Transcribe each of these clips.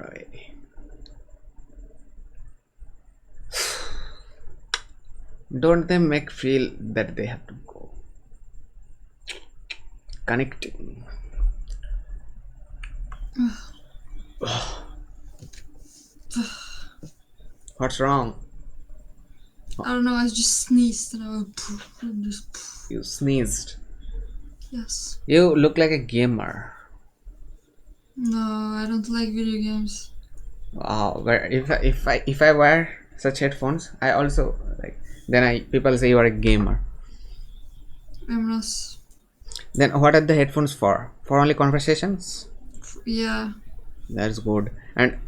away. Don't they make feel that they have to go? Connecting. What's wrong? I don't know, I just sneezed and I went poof, and just poof. You sneezed. Yes. You look like a gamer. No, I don't like video games. Wow. But if I wear such headphones, I also like. Then I people say you are a gamer. I'm not. Then what are the headphones for? For only conversations? Yeah. That's good. And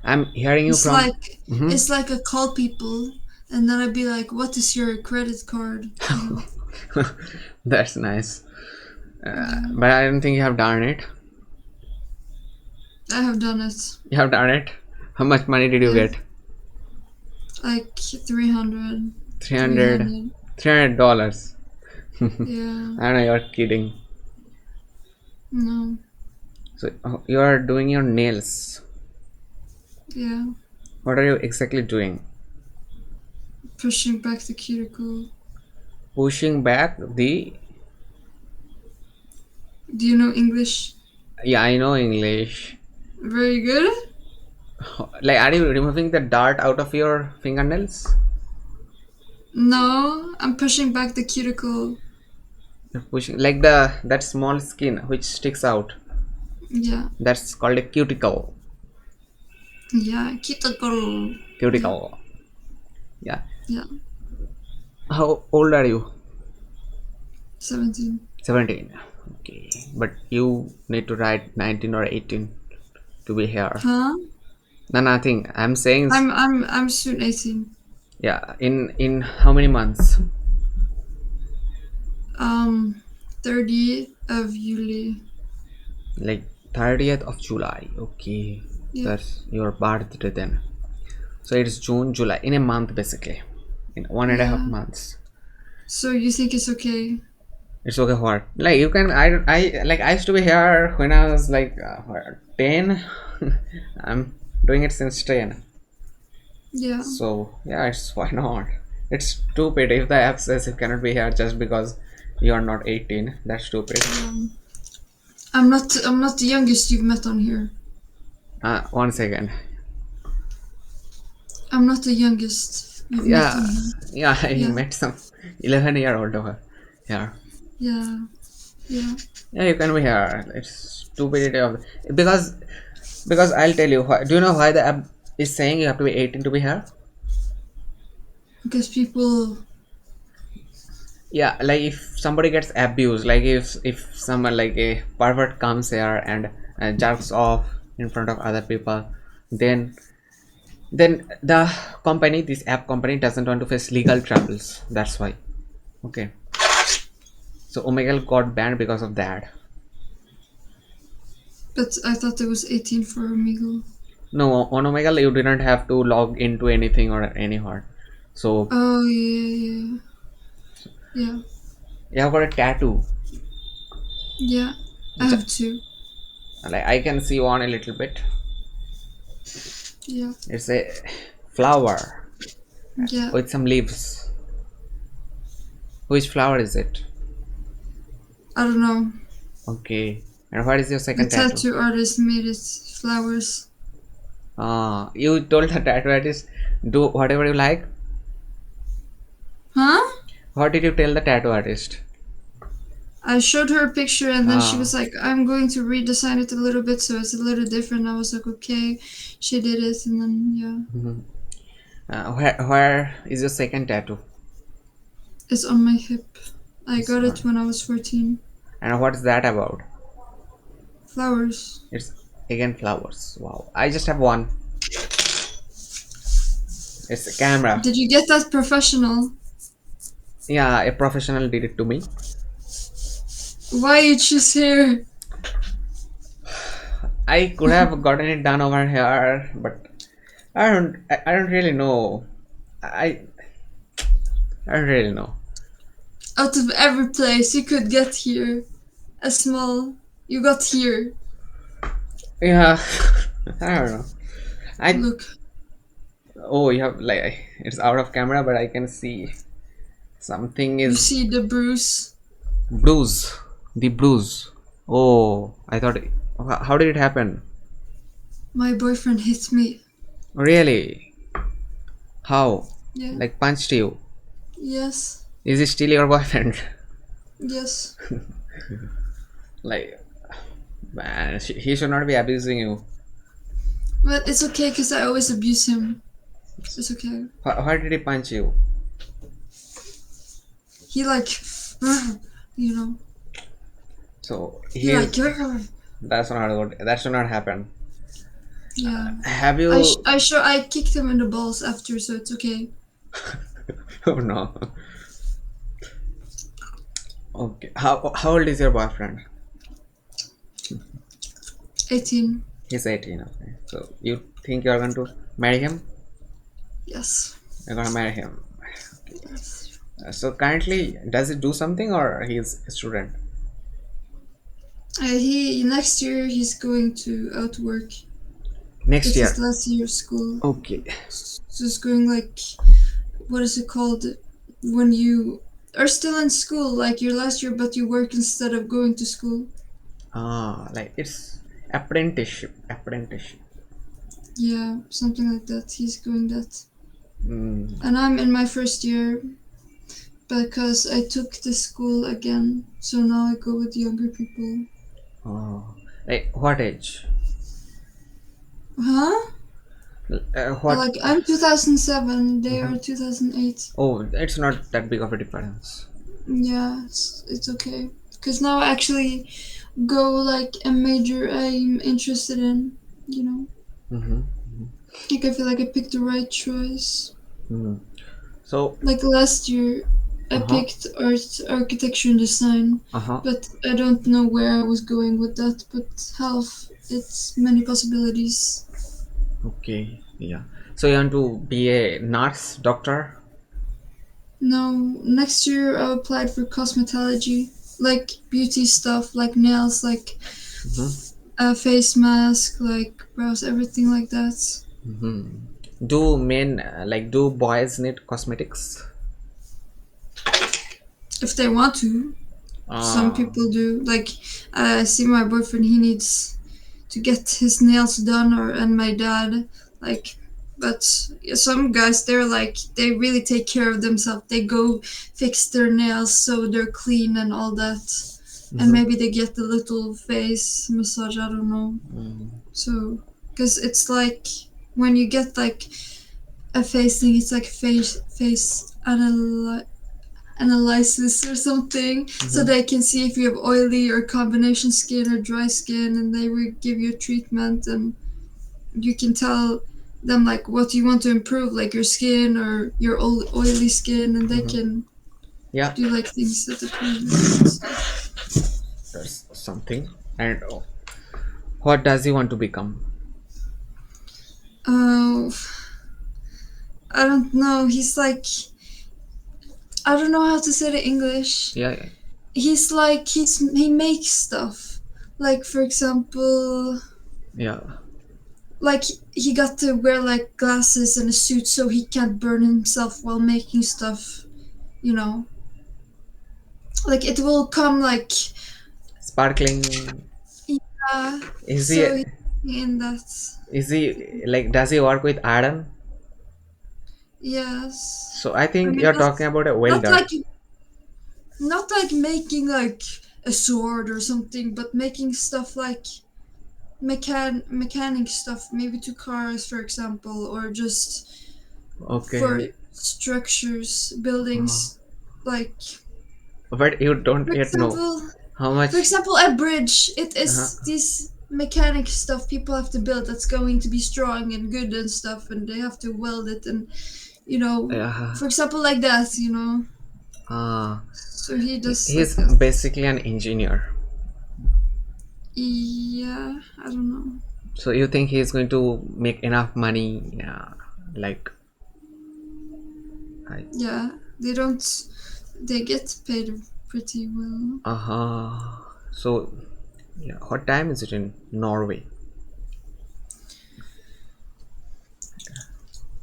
I'm hearing you It's from. like Mhm. it's like I call people and then I'd be like, "What is your credit card?" That's nice. Yeah. But I don't think you have done it. I have done it. You have done it. How much money did you Yeah. get? Like 300, 300 300. $300. Yeah. I know you're kidding. No. So you are doing your nails. Yeah. What are you exactly doing? Pushing back the cuticle. Pushing back the. Do you know English? Yeah, I know English. Very good. Like, are you removing the dart out of your fingernails? No, I'm pushing back the cuticle. You're pushing like the that small skin which sticks out. Yeah. That's called a cuticle. Yeah. Cuticle. Yeah. Cuticle. Yeah. Yeah. How old are you? 17. 17. Okay. But you need to write 19 or 18 to be here. Huh? No, nothing. I'm saying, I'm soon 18. yeah. In how many months? Um, 30th of July. Like 30th of July. Okay. Yeah. That's your birthday then. So it's June, July. In a month, basically. In 1.5 months. So you think it's okay? It's okay. What? Like you can. I used to be here when I was like 10. I'm doing it since 10. Yeah. So yeah, it's why not? It's stupid if the app says you cannot be here just because you are not 18. That's stupid. Um, I'm not the youngest you've met on here. One second. I'm not the youngest you've met on Yeah, here. yeah. I Yeah. met some 11-year-old over here. Yeah. Yeah. Yeah, you can be here. It's stupidity of because I'll tell you why. Do you know why the app is saying you have to be 18 to be here? Because people. Yeah, like if somebody gets abused, like if someone like a pervert comes here and jerks off in front of other people, then the company, this app company, doesn't want to face legal troubles. That's why. Okay, so Omegle got banned because of that. But I thought it was 18 for Omegle. No, on Omegle you didn't have to log into anything or anywhere. So Oh yeah. Yeah. you have got a tattoo. Yeah. I J- have two. Like I can see one a little bit. Yeah. It's a flower Yeah. with some leaves. Which flower is it? I don't know. Okay. And what is your The second tattoo? tattoo artist made it flowers. You told the tattoo artist do whatever you like. Huh? What did you tell the tattoo artist? I showed her a picture and then she Ah, was like, I'm going to redesign it a little bit so it's a little different. I was like, okay. She did it and then, yeah. mhm. Where is your second tattoo? It's on my hip. I It's got it on. when I was 14. And what's that about? Flowers. It's again flowers. Wow. I just have one. It's a camera. Did you get that professional? Yeah, a professional did it to me. Why you choose hair? I could have gotten it done over here, but I don't really know. I I don't really know. Out of every place you could get here, a small, you got here. Yeah, I don't know. I Look, oh, you have like it's out of camera, but I can see something you is see the bruise? bruise. The bruise. Oh, I thought. How did it happen? My boyfriend hit me. Really? How? Yeah. Like punched you? Yes. Is he still your boyfriend? Yes. Like, man, he should not be abusing you. But it's okay because I always abuse him. It's okay. Why did he punch you? He like, you know, So he he like, is. That's not good. That should not happen. yeah. Have you? I kicked him in the balls after, so it's okay. Oh no. Okay. How old is your boyfriend? 18. He's 18. Okay. So you think you are going to marry him? Yes. You're gonna marry him. Okay. Yes. So currently, does he do something or he's a student? He next year he's going to out work. Next It's his year. last year of school. Okay. So it's going like, what is it called when you are still in school, like your last year, but you work instead of going to school. Like it's apprenticeship. Apprenticeship. Yeah, something like that. He's going that. Mm. And I'm in my first year because I took the school again. So now I go with younger people. Oh. Like what age? Huh? What? Like I'm 2007, they Mhm. are 2008. Oh, it's not that big of a difference. Yeah, it's okay. Because now I actually go like a major I'm interested in, you know. Mm-hmm. Like I feel like I picked the right choice. Mm. So, Like last year, I uh-huh, picked architecture and design, uh-huh. but I don't know where I was going with that. But health, it's many possibilities. Okay, yeah. So you want to be a nurse, doctor? No, next year I applied for cosmetology, like beauty stuff, like nails, like Mm-hmm. a face mask, like brows, everything like that. Mm-hmm. Do men do boys need cosmetics? If they want to, some Ah, people do. Like I see my boyfriend, he needs to get his nails done, or and my dad, like. But yeah, some guys, they're like they really take care of themselves. They go fix their nails so they're clean and all that, and mm-hmm. maybe they get the little face massage. I don't know. Mm-hmm. So, because it's like when you get like a face thing, it's like face analysis or something, so Mm-hmm. they can see if you have oily or combination skin or dry skin, and they will give you a treatment, and you can tell them like what you want to improve, like your skin or your oily skin, and they Mm-hmm. can Yeah, do like things that the that's something. And what does he want to become? uh, I don't know, he's like, I don't know how to say it in English. Yeah, yeah. He's like he makes stuff, like for example, Yeah. like he got to wear like glasses and a suit so he can't burn himself while making stuff, you know, like it will come like, Sparkling. yeah. Is he? So he in that. Is he like? Does he work with iron? Yes. So I I think mean, you're talking about a not welder. like not like making like a sword or something, but making stuff like mechanic stuff, maybe to cars, for example, or just for Okay. structures, Uh, buildings, like but you for don't yet know example, how much. a bridge. It is Uh-huh. this mechanic stuff people have to build that's going to be strong and good and stuff, and they have to weld it, and Yeah. for example, like that, Uh, So he does like he's that. basically an engineer. Yeah, I don't know. So you think he's going to make enough money? Yeah. Like, I. Yeah, they don't. They get paid pretty well. Uh-huh. So, yeah. What time is it in Norway?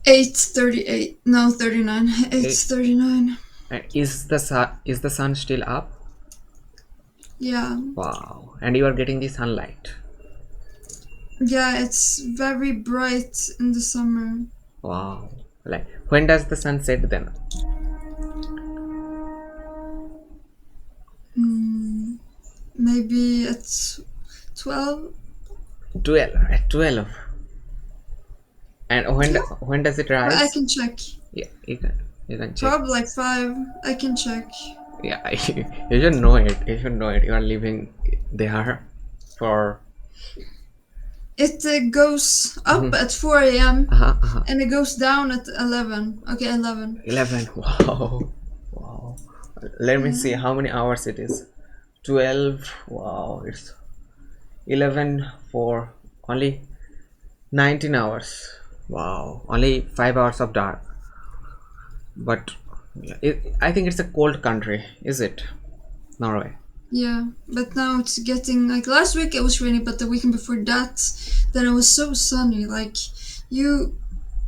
8:38. No, 39. Eight. 8:39. And is the sun still up? Yeah. Wow. And you are getting the sunlight. Yeah, it's very bright in the summer. Wow. Like when does the sun set then? Maybe at 12. 12. At 12. And Yeah, when does it but I rise? can check. Yeah, you can check. Probably like 5. I can check. Yeah, you should know it. You should know it. You are living there for It goes up Mhm. at 4 a.m. Uh-huh. and it goes down at 11. Okay, 11. 11. Wow. Wow. Let me see Yeah. how many hours it is. 12. Wow. It's 11 for only 19 hours. Wow. Only 5 hours of dark. But I think it's a cold country, is it? Norway. Yeah, but now it's getting like last week it was rainy, but the weekend before that, then it was so sunny. Like you,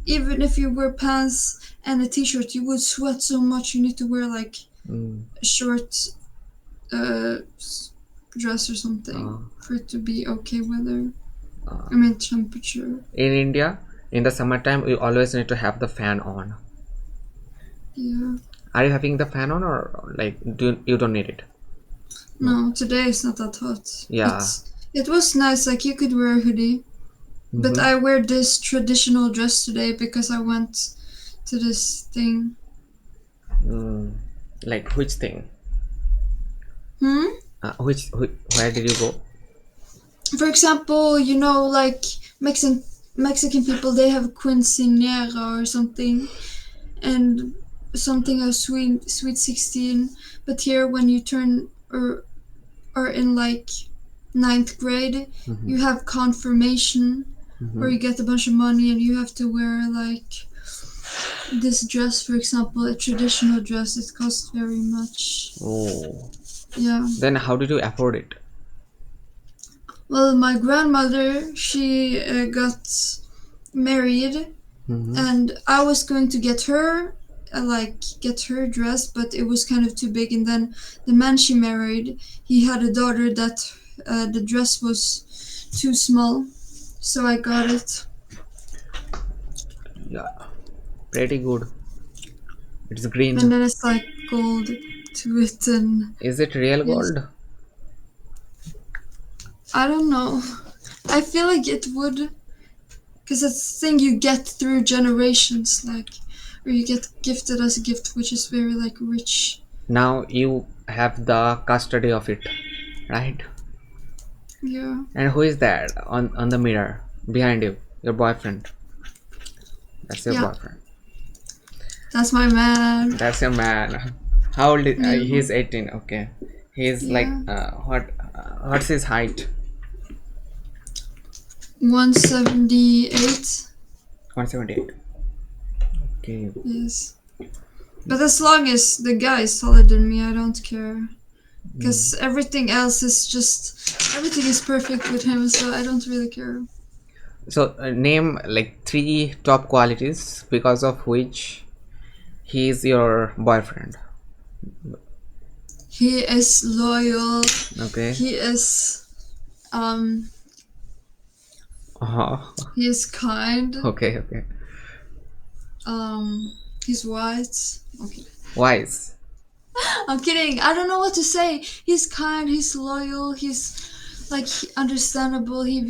even if you wear pants and a t-shirt, you would sweat so much. You need to wear like Mm. a short dress or something Uh, for it to be okay weather. uh, I mean temperature. in India, in the summertime, we always need to have the fan on. Yeah. Are you having the fan on, or like do you don't need it? No. No, today it's not that hot. Yeah. It was nice. Like you could wear a hoodie, but Mm-hmm. I wear this traditional dress today because I went to this thing. Mm. Like which thing? Hmm. Where did you go? For example, like Mexican people, they have quinceañera or something, and something of sweet 16. But here, when you turn or are in like ninth grade, Mm-hmm. you have confirmation, where Mm-hmm. you get a bunch of money and you have to wear like this dress, for example, a traditional dress. It costs very much. Oh. Yeah. Then how did you afford it? Well, my grandmother, she got married, Mm-hmm. and I was going to get her get her dress, but it was kind of too big. And then the man she married, he had a daughter that the dress was too small, so I got it. Yeah. Pretty good. It's green. And then it's like gold to it, and Is it real yes, gold? I don't know. I feel like it would, because it's a thing you get through generations, like, or you get gifted as a gift, which is very like rich. Now you have the custody of it, right? Yeah, And who is that on the mirror behind you? Your boyfriend. That's your yeah, boyfriend. that's my man. That's your man. How old is Yeah, he's 18. Okay. He's like yeah. what's his height? 178. 178. Okay. Yes, but as long as the guy is taller than me, I don't care. Because everything is perfect with him, so I don't really care. So name like three top qualities because of which he is your boyfriend. He is loyal. Okay. He is, um, Uh-huh. he is kind. Okay, okay. He's white. Okay. Wise. I'm kidding. I don't know what to say. He's kind. He's loyal. He's like understandable. He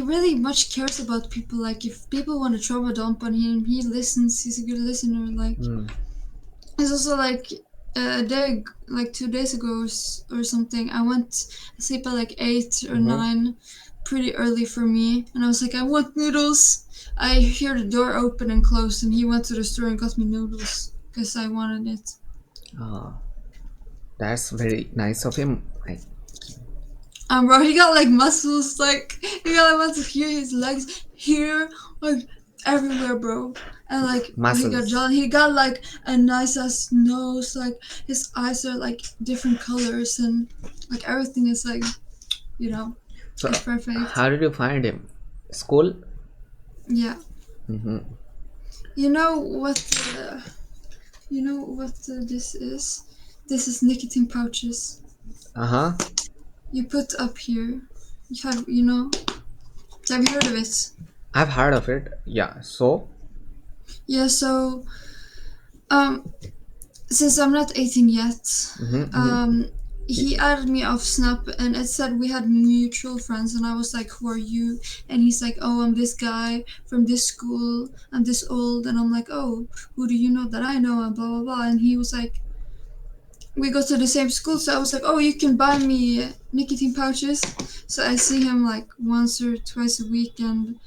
really much cares about people. Like if people want to trauma dump on him, he listens. He's a good listener. Like Hmm. it's also like a day, like 2 days ago or something. I went to sleep at like 8 or 9, pretty early for me, and I was like, I want noodles. I hear the door open and close, and he went to the store and got me noodles because I wanted it. Ah, that's very nice of him. Like Bro, he got like muscles, like he got like muscles here, his legs here, like everywhere, bro. And like he got muscles. John, he got like a nice ass nose, like his eyes are like different colors, and like everything is like, you know, So it's perfect. how did you find him? School? Yeah, Mm-hmm. You know what? This is? This is nicotine pouches. Uh-huh. You put up here. Have you heard of it? I've heard of it. Yeah. So. Yeah. So, um, since I'm not 18 yet, Mm-hmm, mm-hmm. um, he added me off Snap, and it said we had mutual friends, and I was like, "Who are you?" And he's like, "Oh, I'm this guy from this school. I'm this old," and I'm like, "Oh, who do you know that I know?" And blah blah blah. And he was like, we go to the same school, so I was like, "Oh, you can buy me nicotine pouches." So I see him like once or twice a week, and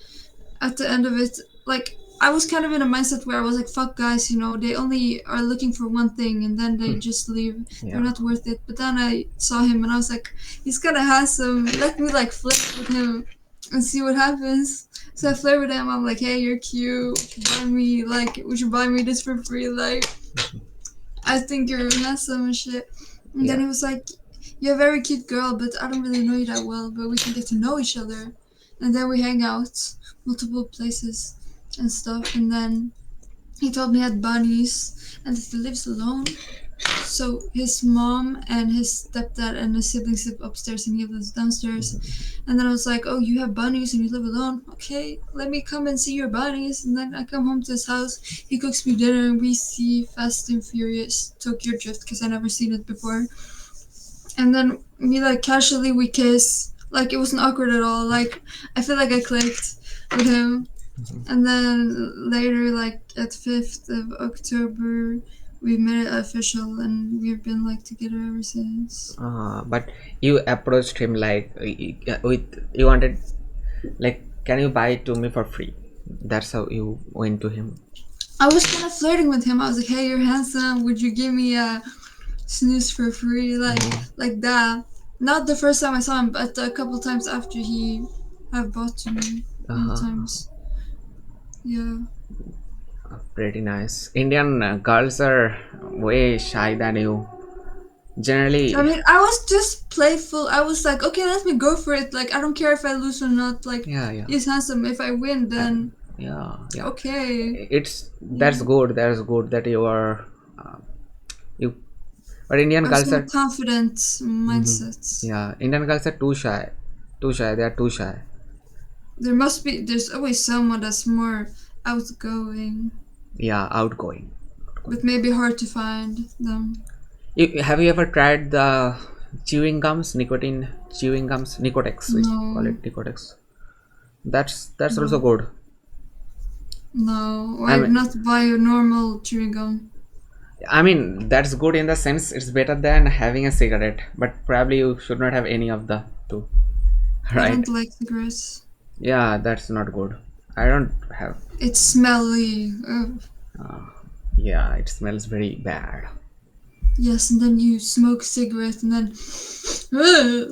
at the end of it, like I was kind of in a mindset where I was like, "Fuck guys, they only are looking for one thing, and then they just leave. They're Yeah. not worth it." But then I saw him, and I was like, "He's kind of handsome. Let me like flirt with him and see what happens." So I flirt with him. I'm like, "Hey, you're cute. Would you buy me this for free? Like, I think you're handsome and shit." And then Yeah. he was like, "You're a very cute girl, but I don't really know you that well, but we can get to know each other." And then we hang out multiple places and stuff. And then he told me he had bunnies and that he lives alone. So his mom and his stepdad and his siblings live upstairs and he lives downstairs. And then I was like, "Oh, you have bunnies and you live alone? Okay, let me come and see your bunnies." And then I come home to his house. He cooks me dinner and we see Fast and Furious Tokyo Drift because I never seen it before. And then we like casually we kiss. Like it wasn't awkward at all. Like I feel like I clicked with him. And then later, like at 5th of October, we made it official and we've been like together ever since. But you approached him like with you wanted like, can you buy it to me for free? That's how you went to him. I was kind of flirting with him. I was like, "Hey, you're handsome. Would you give me a snooze for free?" Mm-hmm. Like that. Not the first time I saw him, but a couple times after he have bought to me. Many Uh-huh. times. Yeah. Pretty nice. Indian girls are way shy than you. I Generally, mean, I was just playful. I was like, "Okay, let me go for it. Like, I don't care if I lose or not. Like, yeah, yeah, he's handsome. If I win, then yeah, yeah. okay." It's that's Yeah. good. That's good that you are uh, you. But Indian I was girls in a are. confident Mhm. mindset. Yeah, Indian girls are too shy. Too shy. They are too shy. There's always someone that's more outgoing, Yeah, outgoing. but maybe hard to find them. Have you ever tried the chewing gums, nicotine chewing gums, Nicotex? We call No, it Nicotex. That's also no, good. no. I I'd mean, not buy a normal chewing gum. that's good in the sense it's better than having a cigarette, but probably you should not have any of the two, I right? don't like cigarettes. Yeah, that's not good. I don't have. It's smelly. Yeah, it smells very bad. Yes, and then you smoke cigarette and then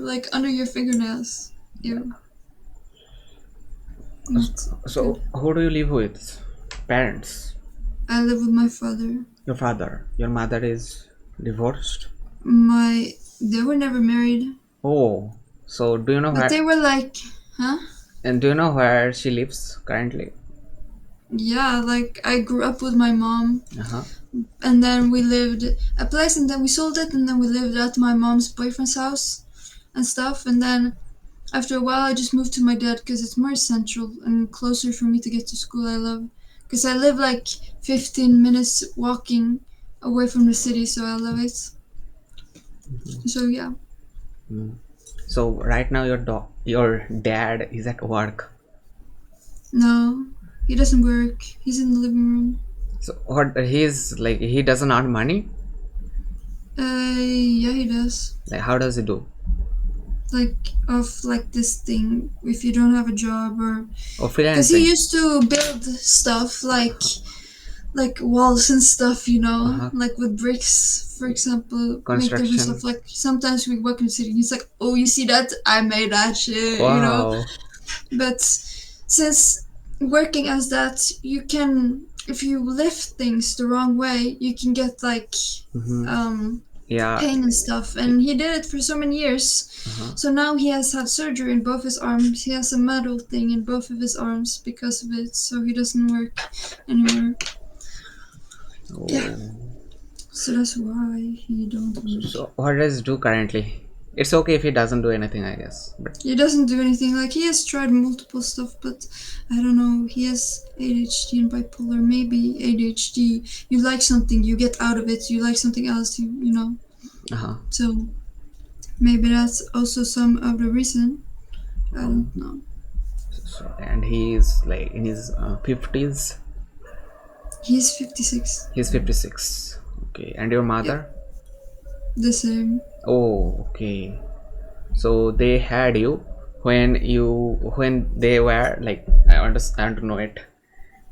like under your fingernails. Yeah. Ew, not So, good. who do you live with? Parents. I live with my father. Your father. Your mother is divorced. They were never married, Oh, so do you know but they where? were like, huh? And do you know where she lives currently? Yeah, like I grew up with my mom, Uh huh. and then we lived a place, and then we sold it, and then we lived at my mom's boyfriend's house and stuff, and then after a while, I just moved to my dad because it's more central and closer for me to get to school. I love because I live like 15 minutes walking away from the city, so I love it. So yeah, So right now your dad is at work. no, he doesn't work. He's in the living room. So what he's like he doesn't earn money. Yeah, he does. Like how does he do? Like of like this thing, if you don't have a job or Or because he freelancing? used to build stuff like walls and stuff, Uh-huh. like with bricks, for example, make different Construction. stuff. Like sometimes we work in the city, and he's like, "Oh, you see that? I made that shit." Wow. But since working as that, you can, if you lift things the wrong way, you can get like Mm-hmm. um Yeah. pain and stuff, and he did it for so many years. Uh-huh. So now he has had surgery in both his arms. He has a metal thing in both of his arms because of it, so he doesn't work anymore. Yeah, Oh. so that's why he don't work. So what does he do currently? It's okay if he doesn't do anything, I guess. But He doesn't do anything. Like, he has tried multiple stuff, but I don't know. He has ADHD and bipolar. Maybe ADHD. You like something, you get out of it. You like something else, you know. uh-huh. So maybe that's also some of the reason. I Oh. don't know. So, and he's like in his 50s. He's 56. He's 56. Okay. And your Yep, mother? the same. Oh, okay. So they had you when they were like, I understand to know it.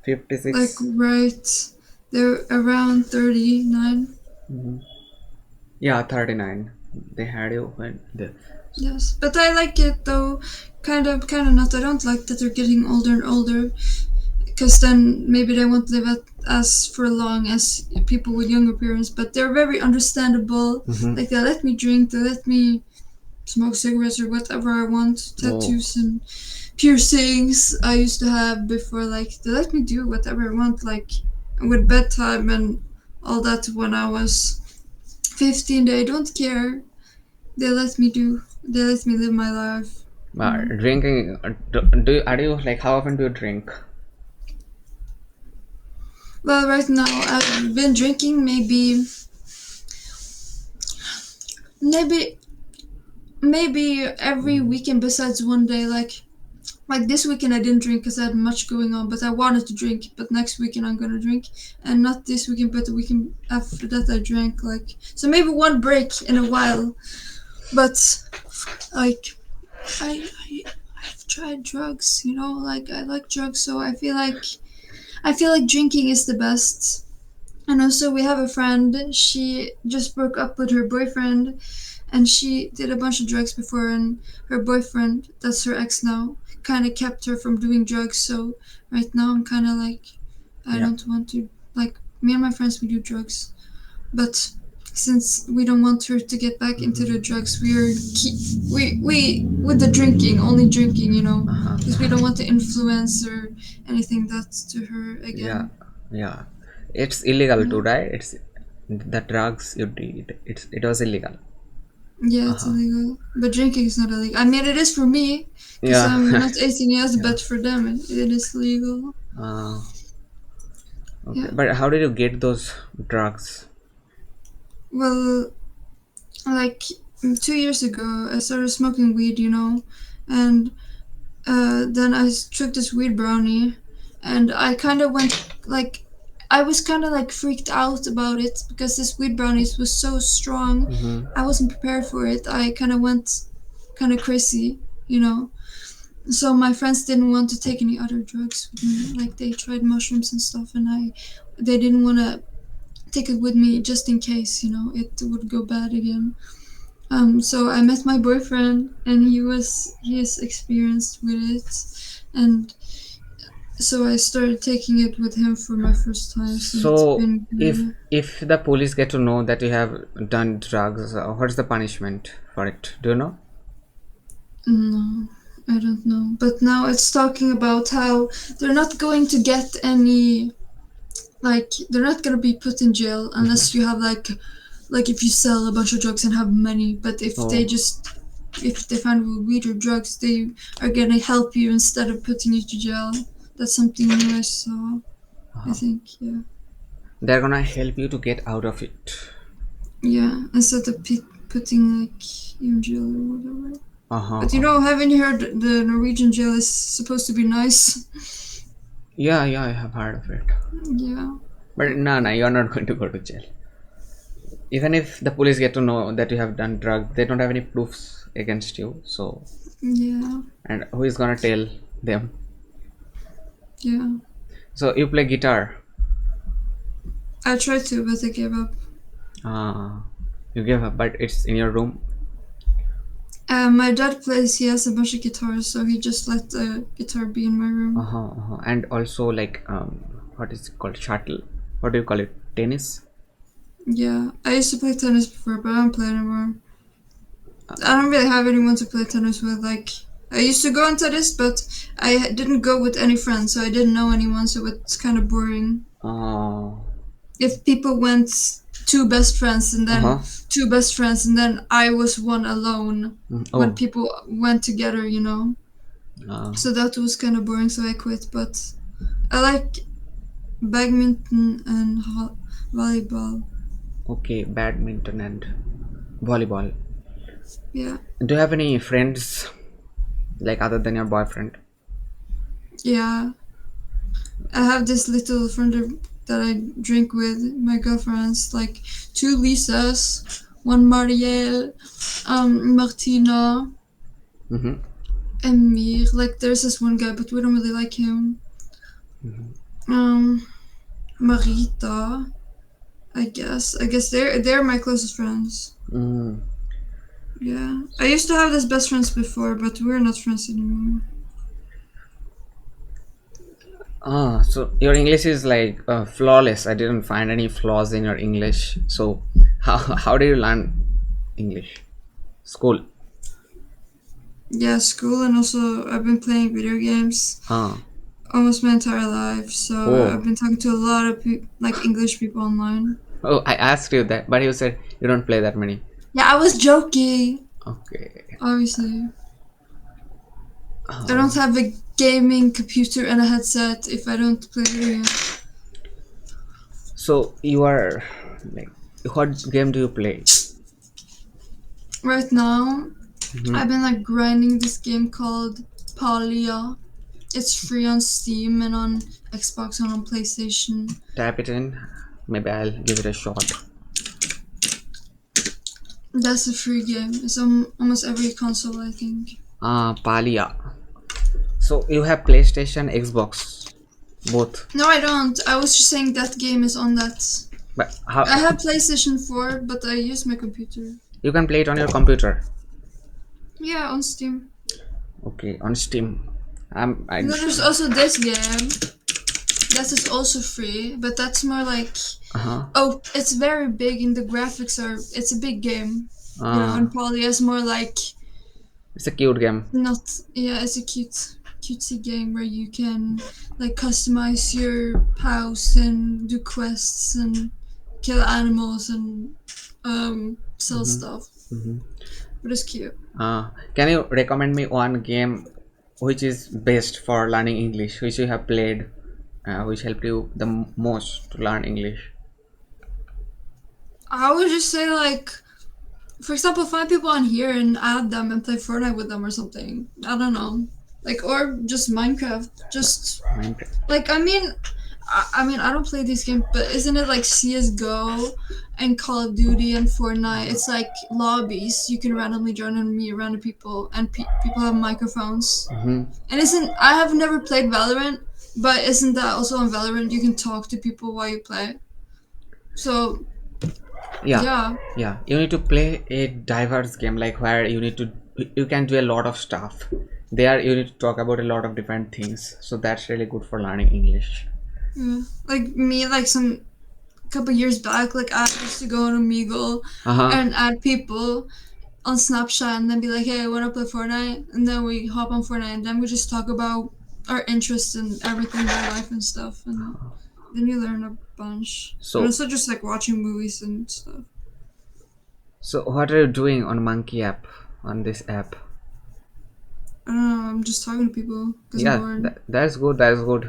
Like, 56. right. They're around 39. Mhm. Yeah, 39. They had you when the. Yes. But I like it though. Kind of not. I don't like that they're getting older and older. Because then maybe they won't live as for long as people with younger parents. But they're very understandable. Mhm. Like, they let me drink, they let me smoke cigarettes or whatever I want, Oh, tattoos and piercings I used to have before. Like, they let me do whatever I want, like with bedtime and all that. When I was 15, they don't care. They let me live my life. drinking. Are you like, how often do you drink? Well, right now I've been drinking maybe maybe every weekend besides one day. Like this weekend I didn't drink because I had much going on, but I wanted to drink. But next weekend I'm gonna drink, and not this weekend, but the weekend after that I drank. Like, so maybe one break in a while. But like, I I've tried drugs, you know. Like, I like drugs, so I feel like drinking is the best. And also, we have a friend. She just broke up with her boyfriend, and she did a bunch of drugs before. And her boyfriend, that's her ex now, kind of kept her from doing drugs. So right now, I'm kind of like, I Yeah. don't want to. Like, me and my friends, we do drugs, but since we don't want her to get back into the drugs, we with the drinking, only drinking, you know, Uh-huh. because we don't want to influence or anything that's to her Yeah. again. Yeah. It's illegal Yeah. to, right? It's the drugs you did. It was illegal. Yeah, it's Uh-huh. illegal. But drinking is not illegal. I mean, it is for me, because Yeah. I'm not 18 years, Yeah. but for them, it is legal. Uh, okay. Yeah. But how did you get those drugs? Well, like 2 years ago, I started smoking weed, you know, and then I took this weed brownie, and I kind of went like, I was kind of like freaked out about it because this weed brownie was so strong. Mm-hmm. I wasn't prepared for it. I kind of went kind of crazy, you know. So my friends didn't want to take any other drugs with me. Like, they tried mushrooms and stuff, and they didn't want to take it with me just in case, you know, it would go bad again. So I met my boyfriend, and he is experienced with it, and so I started taking it with him for my first time. So it's So been if good. if the police get to know that you have done drugs, what's the punishment for it? Do you know? No, I don't know. But now it's talking about how they're not going to get any, like, they're not gonna be put in jail unless you have like if you sell a bunch of drugs and have money. But Oh. if they find weed or drugs, they are gonna help you instead of putting you to jail. That's something new I saw. I Uh-huh. think, yeah. They're gonna help you to get out of it. Yeah, instead of putting like you in jail or whatever. Uh-huh. But you know, haven't you heard the Norwegian jail is supposed to be nice? Yeah, yeah, I have heard of it. Yeah, But no, no, you're not going to go to jail. Even if the police get to know that you have done drugs, they don't have any proofs against you. So, yeah, and who is gonna tell them? yeah. So you play guitar. I tried to, but I gave up. Uh, you give up, but it's in your room. My dad plays. He has a bunch of guitars, so he just let the guitar be in my room. Uh-huh, uh-huh. And also like what is it called? Shuttle. What do you call it? Tennis? Yeah, I used to play tennis before, but I don't play anymore. I don't really have anyone to play tennis with. Like, I used to go on tennis, but I didn't go with any friends, so I didn't know anyone, so it's kind of boring. Oh. If people went two best friends and then Uh-huh. two best friends and then I was one alone when Oh. people went together. Uh, So that was kind of boring, so I quit. But I like badminton and volleyball. okay, badminton and volleyball. Yeah, Do you have any friends like other than your boyfriend? yeah. I have this little friend that I drink with, my girlfriends, like two Lisas, one Marielle, Martina, Mm-hmm. and Mir. Like there's this one guy, but we don't really like him. Um, Marita, I guess. I guess they're my closest friends. Mm. Yeah, I used to have this best friends before, but we're not friends anymore. Ah, so your English is like flawless. I didn't find any flaws in your English. So how do you learn English? School. Yeah, school, and also I've been playing video games Ah. almost my entire life, so I've Oh. been talking to a lot of like English people online. Oh, I asked you that, but you said you don't play that many. Yeah, I was joking. Okay. Obviously, I don't Oh. have a gaming computer and a headset if I don't play video games. So you are like, what game do you play? Right now, Mm-hmm. I've been like grinding this game called Palia. It's free on Steam and on Xbox and on PlayStation. Tap it in. Maybe I'll give it a shot. That's a free game. It's on almost every console, I think. Ah, Palia. So you have PlayStation, Xbox, both. No, I don't. I was just saying that game is on that. But how I have PlayStation 4, but I use my computer. you can play it on your computer? Yeah, on Steam. Okay, on Steam. I And then there's also this game. That is also free, but that's more like uh-huh. oh, it's very big and the graphics are. It's a big game, Uh, and Poly is more like it's a cute game. not. Yeah, it's a cutesy game where you can like customize your house and do quests and kill animals and sell stuff. Mm-hmm. But it's cute. Can you recommend me one game which is best for learning English, which you have played, which helped you the most to learn English? I would just say like, for example, find people on here and add them and play Fortnite with them or something. I don't know, like or just Minecraft. Just Minecraft. like I mean I don't play these games, but isn't it like CS:GO and Call of Duty and Fortnite? It's like lobbies you can randomly join and meet random people, and people have microphones. Mm-hmm. And isn't I have never played Valorant, but isn't that also on Valorant you can talk to people while you play? So Yeah, yeah. yeah. You need to play a diverse game, like where you can do a lot of stuff. There you need to talk about a lot of different things. So that's really good for learning English. Yeah. Like me, like some couple years back, like I used to go on Omegle Uh-huh. and add people on Snapchat and then be like, hey, I want to play Fortnite. And then we hop on Fortnite and then we just talk about our interests and everything in our life and stuff. And then you learn a bunch. And So also just like watching movies and stuff. so what are you doing on Monkey app, on this app? I don't know, I'm just talking to people because I'm Yeah, bored. that's good. That's good.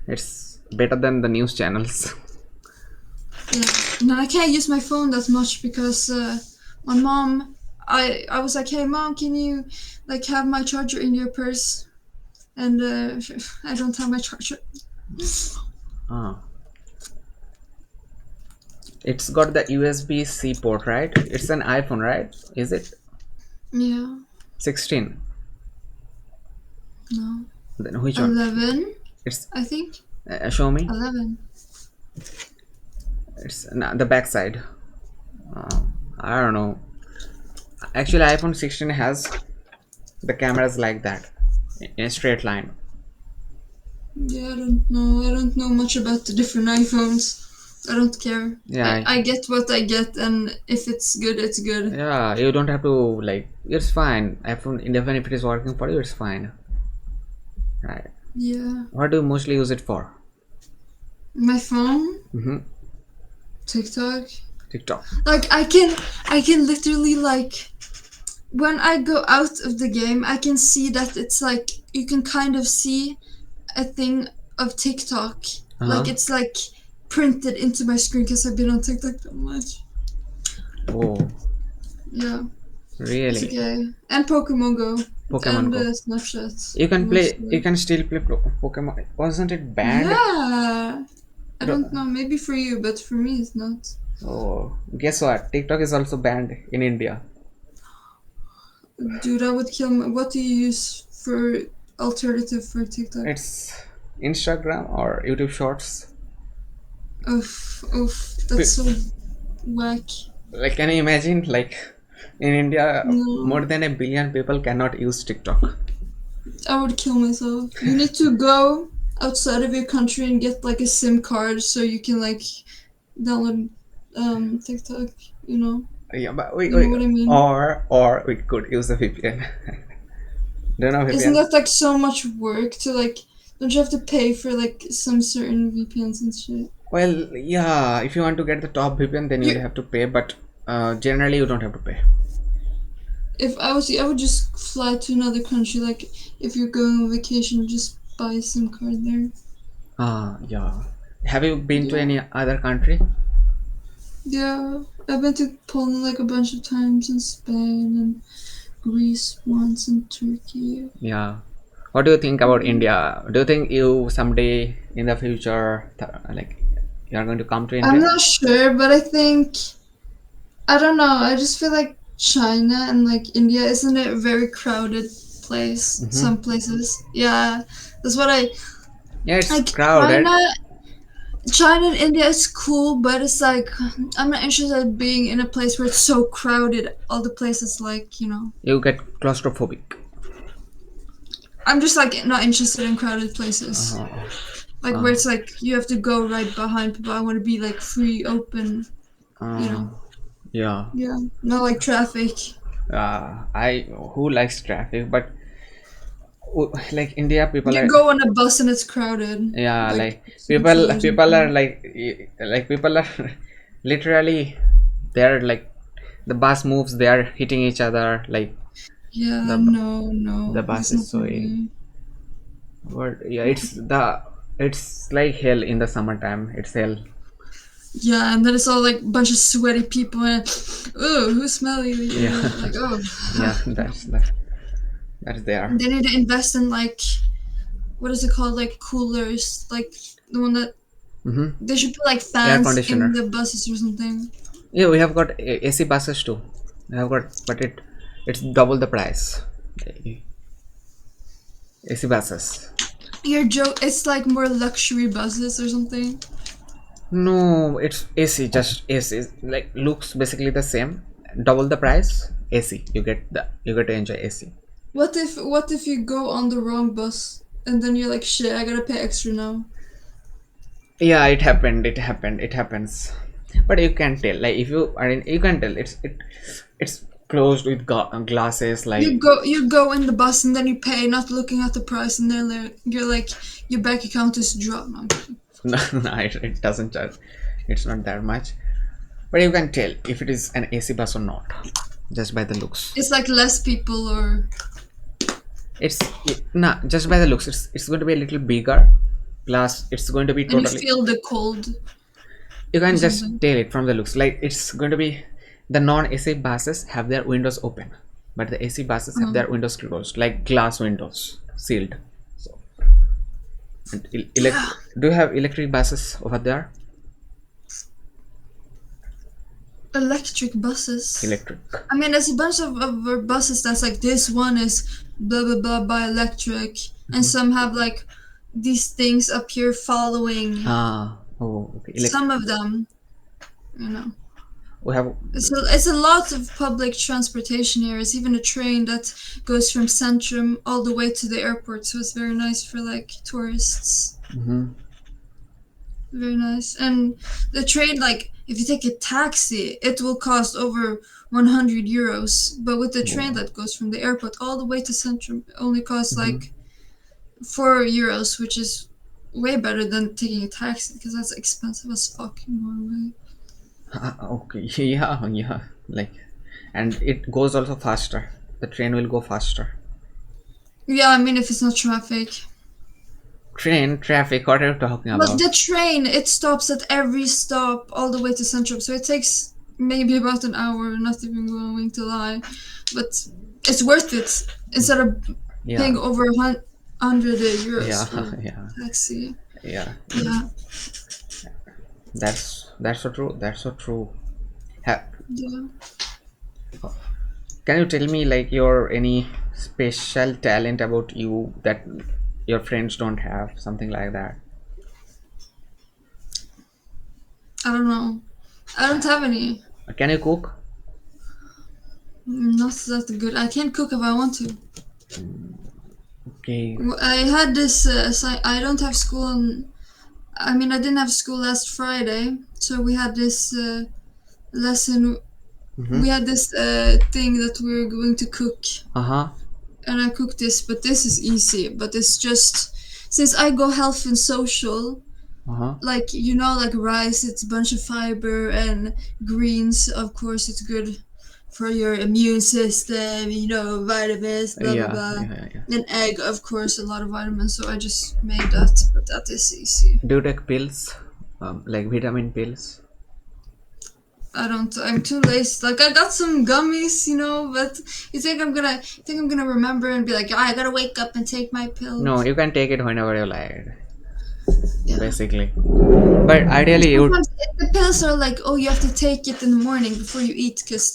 It's better than the news channels. Yeah. No, I can't use my phone that much because my mom. I was like, hey mom, can you like have my charger in your purse? And I don't have my charger. Ah, it's got the USB-C port, right? It's an iPhone, right? Is it Yeah, 16? no, Then which one? 11. It's I think show me. 11. It's the back side. I don't know. Actually, iPhone 16 has the cameras like that in a straight line. Yeah, I don't know. I don't know much about the different iPhones. I don't care. Yeah, I get what I get, and if it's good, it's good. yeah. You don't have to like. It's fine. Even if it is working for you, it's fine. Right. Yeah. What do you mostly use it for? My phone, Mm-hmm. TikTok. TikTok. Like I can literally like when I go out of the game, I can see that it's like you can kind of see a thing of TikTok. Uh Like huh. it's like printed into my screen because I've been on TikTok so much. Oh, Yeah, it's really? okay. And Pokemon Go Pokemon and Go. Snapchat You can play. You mostly. can still play Pokemon. Wasn't it banned? Yeah, I don't Ro- know. Maybe for you, but for me, it's not. Oh, guess what? TikTok is also banned in India. Dude, I would kill. What do you use for alternative for TikTok? It's Instagram or YouTube Shorts. Oof, oof, that's P- so whack. Like, can you imagine? Like, in India, more No, than a billion people cannot use TikTok. I would kill myself. You need to go outside of your country and get like a SIM card so you can like download TikTok. You know, Yeah, but you know what I mean. or we could use a VPN. Do you know Isn't VPN? that like so much work to like? Don't you have to pay for like some certain VPNs and shit? Well, yeah, if you want to get the top VPN, then you'll You, have to pay, but generally you don't have to pay. if I was you, I would just fly to another country. Like if you're going on vacation, just buy a SIM card there. Ah, yeah. Have you been to Yeah. any other country? Yeah, I've been to Poland like a bunch of times, and Spain, and Greece once, and Turkey. Yeah. What do you think about Yeah. India? Do you think you someday in the future, like, you are going to come to I'm India? not sure, but I think I don't know. I just feel like China and like India isn't it a very crowded place? Mm-hmm. Some places, yeah. That's what I Yeah, it's like. crowded. China and India is cool, but it's like I'm not interested in being in a place where it's so crowded. All the places, like You get claustrophobic. I'm just like not interested in crowded places. Uh-huh. Like where Uh, it's like you have to go right behind people. I want to be like free, open, you uh, know. yeah. Yeah, not like traffic. I who likes traffic, but like India people You are, go on a bus and it's crowded. yeah, Like like Central or people are something. like people are literally, they're like, the bus moves, they are hitting each other, like Yeah, the no, the no, bus that's is not for so, me. but yeah, it's like hell in the summertime. It's hell. Yeah, and then it's all like a bunch of sweaty people and oh, who's smelly? Yeah. Like oh, Yeah, that's there. they need to invest in like what is it called? Like coolers, like the one that Mm-hmm. they should put like Air fans in conditioner. the buses or something. Yeah, we have got AC buses too. We have got, but it's double the price. AC buses. Your joke, it's like more luxury buses or something. No, it's AC, just AC. Like, looks basically the same. Double the price. AC. You get to enjoy AC. What if you go on the wrong bus and then you're like shit, I gotta pay extra now. Yeah, it happened. It happened. It happens. But you can tell. Like, if you, I mean, you can tell. It's closed with glasses. You Like, go you go in the bus and then you pay, not looking at the price, and then you're like your bank account is dropped. No, I'm kidding. no, no, it doesn't charge. It's not that much. But you can tell if it is an AC bus or not, just by the looks. It's like less people or It's nah, just by the looks. It's going to be a little bigger. Plus, it's going to be and you totally. feel the cold You or can just something. tell it from the looks. Like, it's going to be, the non-AC buses have their windows open, but the AC buses have Uh-huh. their windows closed, like glass windows, sealed. So, and Yeah. do you have electric buses over there? Electric buses. Electric. I mean, there's a bunch of buses that's like this one is blah blah blah by electric, and Mhm. some have like these things up here following Ah, oh, okay. some of them. You know, We have, it's a lot of public transportation here. It's even a train that goes from Centrum all the way to the airport, so it's very nice for like tourists. mhm. Very nice. And the train, like, if you take a taxi, it will cost over 100 euros. But with the train Wow. that goes from the airport all the way to Centrum, it only costs Mm-hmm. like 4 euros, which is way better than taking a taxi because that's expensive as fuck in Norway. Okay. Yeah, yeah. Like, and it goes also faster. The train will go faster. Yeah, I mean, if it's not traffic. Train traffic. What are you talking But about? the train, it stops at every stop all the way to Centrum, so it takes maybe about an hour, not even going to lie. But it's worth it instead of Yeah, paying over 100 euros yeah, for yeah, taxi. yeah. Yeah, That's so true. That's so true. Ha- yeah. can you tell me like your any special talent about you that your friends don't have, something like that? I don't know. I don't have any. Can you cook? Not that good. I can't cook if I want to. Okay. I had this. I don't have school. I mean, I didn't have school last Friday, so we had this lesson. Mm-hmm. We had this thing that we were going to cook, Uh-huh. and I cooked this. But this is easy. But it's just since I go health and social, Uh-huh. like like rice, it's a bunch of fiber and greens. Of course, it's good for your immune system. Vitamins, blah blah Yeah, blah. yeah, yeah. And egg, of course, a lot of vitamins. So I just made that. But that is easy. Do you take pills? Like vitamin pills? I don't. I'm too lazy. Like I got some gummies, but you think I'm gonna remember and be like, I gotta wake up and take my No, pills. you can take it whenever you like, Yeah. basically. But ideally, you would. Sometimes the pills are like, oh, you have to take it in the morning before you eat, because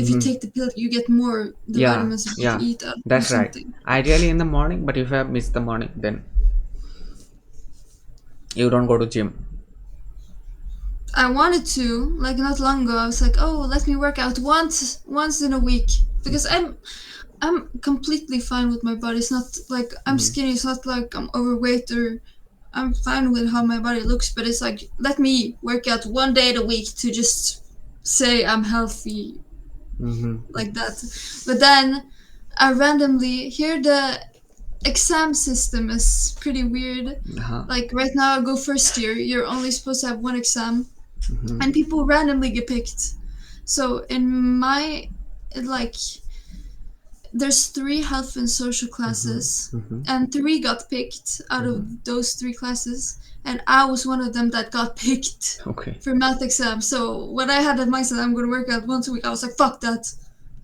if you Mhm. take the pill, you get more the Yeah, vitamins if you yeah, eat that or that's right. something. Ideally in the morning, but if you have missed the morning, then you don't go to gym. I wanted to, like not long ago. I was like, oh, let me work out once in a week because I'm completely fine with my body. It's not like I'm Mhm. skinny. It's not like I'm overweight or I'm fine with how my body looks. But it's like let me work out one day a week to just say I'm healthy Mhm. like that. But then I randomly hear the exam system is pretty weird. Uh-huh. Like right now, I go first year. You're only supposed to have one exam, Mhm. and people randomly get picked. So in my like there's three health and social Mhm. classes, Mhm. and three got picked out Mhm. of those three classes, and I was one of them that got picked Okay. for math exam. So when I had that mindset, I'm gonna work out once a week. I was like, fuck that.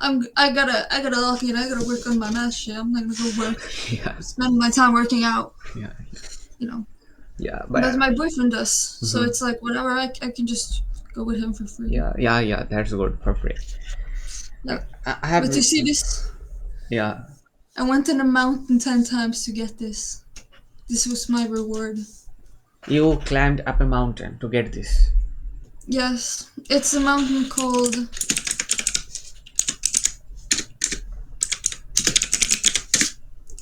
I gotta lock in. I gotta work on my math shit. I'm not gonna go work, Yeah. spend my time working out. Yeah. You know. Yeah. But But my boyfriend does, so mhm. it's like whatever. I can just go with him for free. Yeah. Yeah. Yeah. That's good for free. Yeah. I have. But you see this? Yeah. I went in a mountain 10 times to get this. This was my reward. You climbed up a mountain to get this. Yes, it's a mountain called.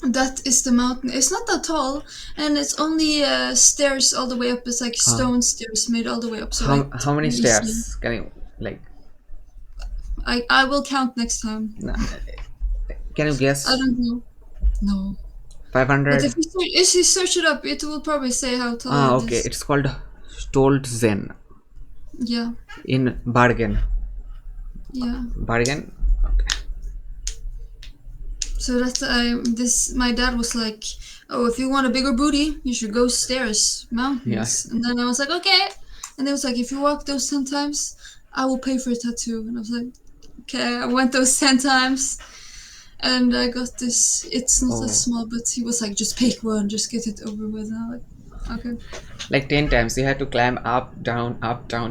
That is the mountain. It's not that tall, and it's only stairs all the way up. It's like Uh, stone stairs made all the way up, so how many it's easy. stairs can you like? I will count next time. Can you I guess? don't know. No. But 500. if you search it up, it will probably say how tall Ah, it okay. is. It's called Stoltzen Yeah, in Bargain. yeah. Bargain. Okay. So that's this. My dad was like, "Oh, if you want a bigger booty, you should go stairs, Yeah. mountains." And then I was like, "Okay." And it was like, "If you walk those 10 times, I will pay for a tattoo." And I was like, "Okay." I went those 10 times, and I got this. It's not that Oh, small, but he was like, "Just pick one, just get it over with." And I'm like, "Okay." like 10 times. You had to climb up, down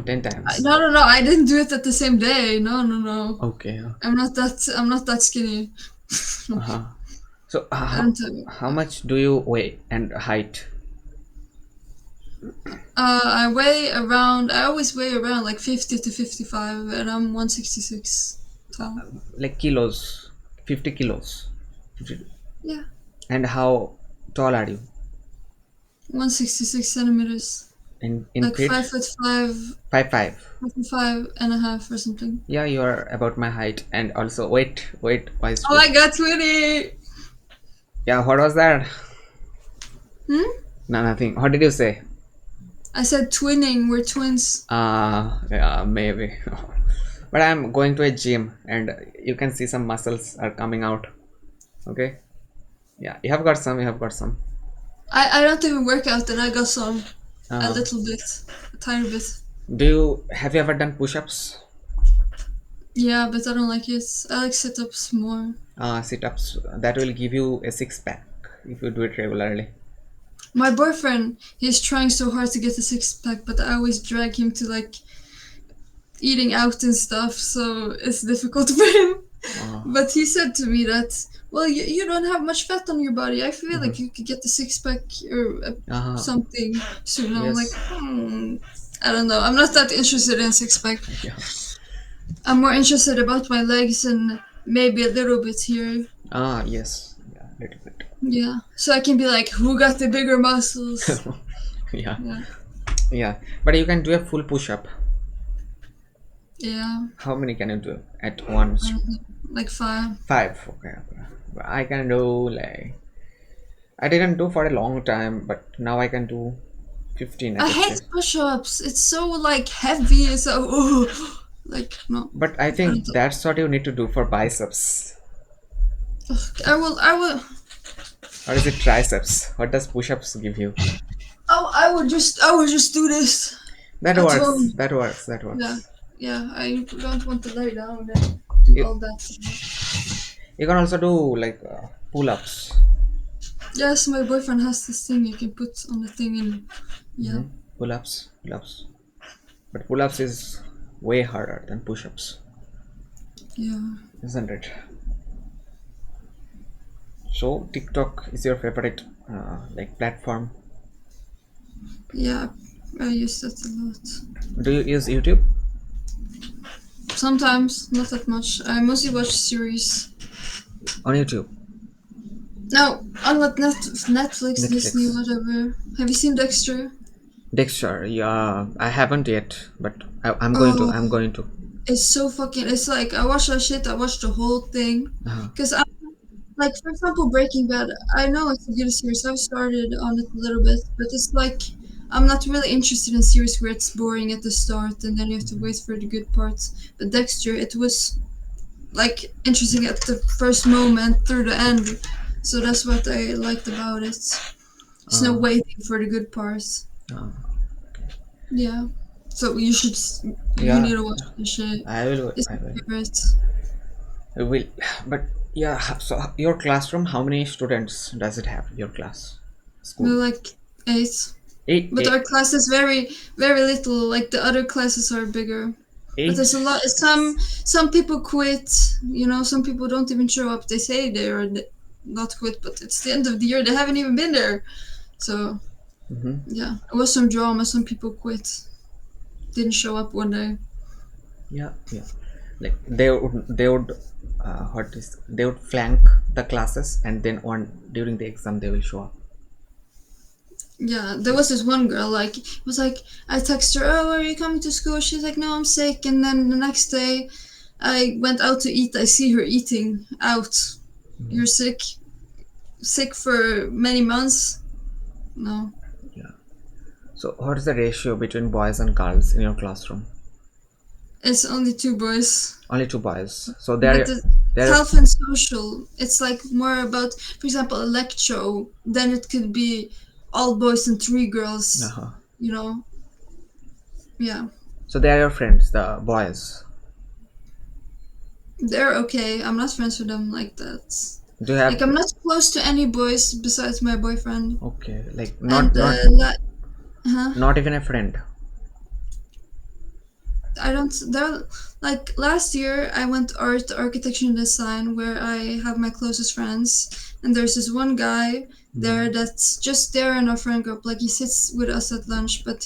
10 times. No, no, no. I didn't do it at the same day. No, no, no. Okay. I'm not that skinny. Uh-huh. So, And how much do you weigh and height? I always weigh around like 50 to 55, and I'm 166 tall. Like kilos, 50 kilos. 50. Yeah, And how tall are you? 166 centimeters. in like feet? 5'5", 5'5". 5'5" or something. Yeah, you are about my height, and also weight wise Oh too. my god, 20! Yeah, what was that? Hmm? No, nothing. What did you say? I said twinning, we're twins. Yeah, maybe. But I'm going to a gym, and you can see some muscles are coming out. Okay. Yeah, you have got some. You have got some. I don't even work out and I got some. A Uh, little bit. A tiny bit. do you have you ever done push-ups? Yeah, but I don't like it. I like sit-ups more. Sit-ups that will give you a six pack if you do it regularly. My boyfriend, he's trying so hard to get a six-pack, but I always drag him to like eating out and stuff, so it's difficult for him. Uh, But he said to me that, well, you don't have much fat on your body. I feel mhm. like you could get the six-pack or Uh-huh. something soon. I'm like, Yes. I don't know. I'm not that interested in six-pack. Yeah. I'm more interested about my legs and maybe a little bit here. Yes. Yeah, little bit. Yeah. So I can be like, who got the bigger muscles? Yeah. Yeah. Yeah. But you can do a full push-up. Yeah. How many can you do at once? Like five. Five. Okay. I can do like I didn't do for a long time, but now I can do 15, I I could hate say. push-ups. It's so like heavy. So like no. But I I don't. think that's what you need to do for biceps. I will. I will. Or is it triceps? What does push-ups give you? Oh, I would just. I would just do this That at works. home. That works. That Yeah. works. Yeah. I don't want to lie down and do You, all that. you can also do like pull-ups. Yes, my boyfriend has this thing you can put on the thing and yeah. Pull-ups. Pull-ups. But pull-ups is way harder than push-ups, Yeah. isn't it? So TikTok is your favorite like platform. Yeah. I use that a lot. Do you use YouTube Sometimes, not that much. I mostly watch series. on YouTube? No, on Netflix, Disney, Netflix. whatever. Have you seen Dexter? Dexter, yeah, I haven't yet, but I'm going to. Oh, I'm going to. it's so fucking. It's like I watched that shit. I watched the whole thing. Uh, Cause I like, for example, Breaking Bad. I know it's a good series. I've started on it a little bit, but it's like I'm not really interested in series where it's boring at the start and then you have to wait for the good parts. But Dexter, it was like interesting at the first moment through the end. So that's what I liked about it. There's no uh, waiting for the good parts. uh, Yeah. So you should. You yeah, need to watch the shit. I will. It's I my will. favorite. I will. But yeah, so your classroom, how many students does it have? Your class, We're school, like eight, eight, but our eight, class is very, very little. Like the other classes are bigger. But eight. there's a lot. Some people quit. You know, some people don't even show up. They say they're not quit, but it's the end of the year. They haven't even been there. So Mm-hmm. yeah, it was some drama. Some people quit. Didn't show up one day. Yeah, yeah. Like they would what is they would flank the classes, and then on during the exam they will show up. Yeah, there was this one girl, like, it was like, I text her, oh, are you coming to school? She's like, no, I'm sick. And then the next day, I went out to eat. I see her eating out. You're sick? Sick for many months? No. Yeah. So what is the ratio between boys and girls in your classroom? It's only two boys. Only two boys. So But they're the they're health and social, it's like more about, for example, electro. Then it could be all boys and three girls, uh you know? Yeah. so they are your friends, the boys. They're okay. I'm not friends with them like that. Do you Like have I'm not close to any boys besides my boyfriend. okay, like And huh? not even a friend. I don't. There, like last year, I went art, architecture, and design, where I have my closest friends. And there's this one guy there that's just there in our friend group. Like he sits with us at lunch, but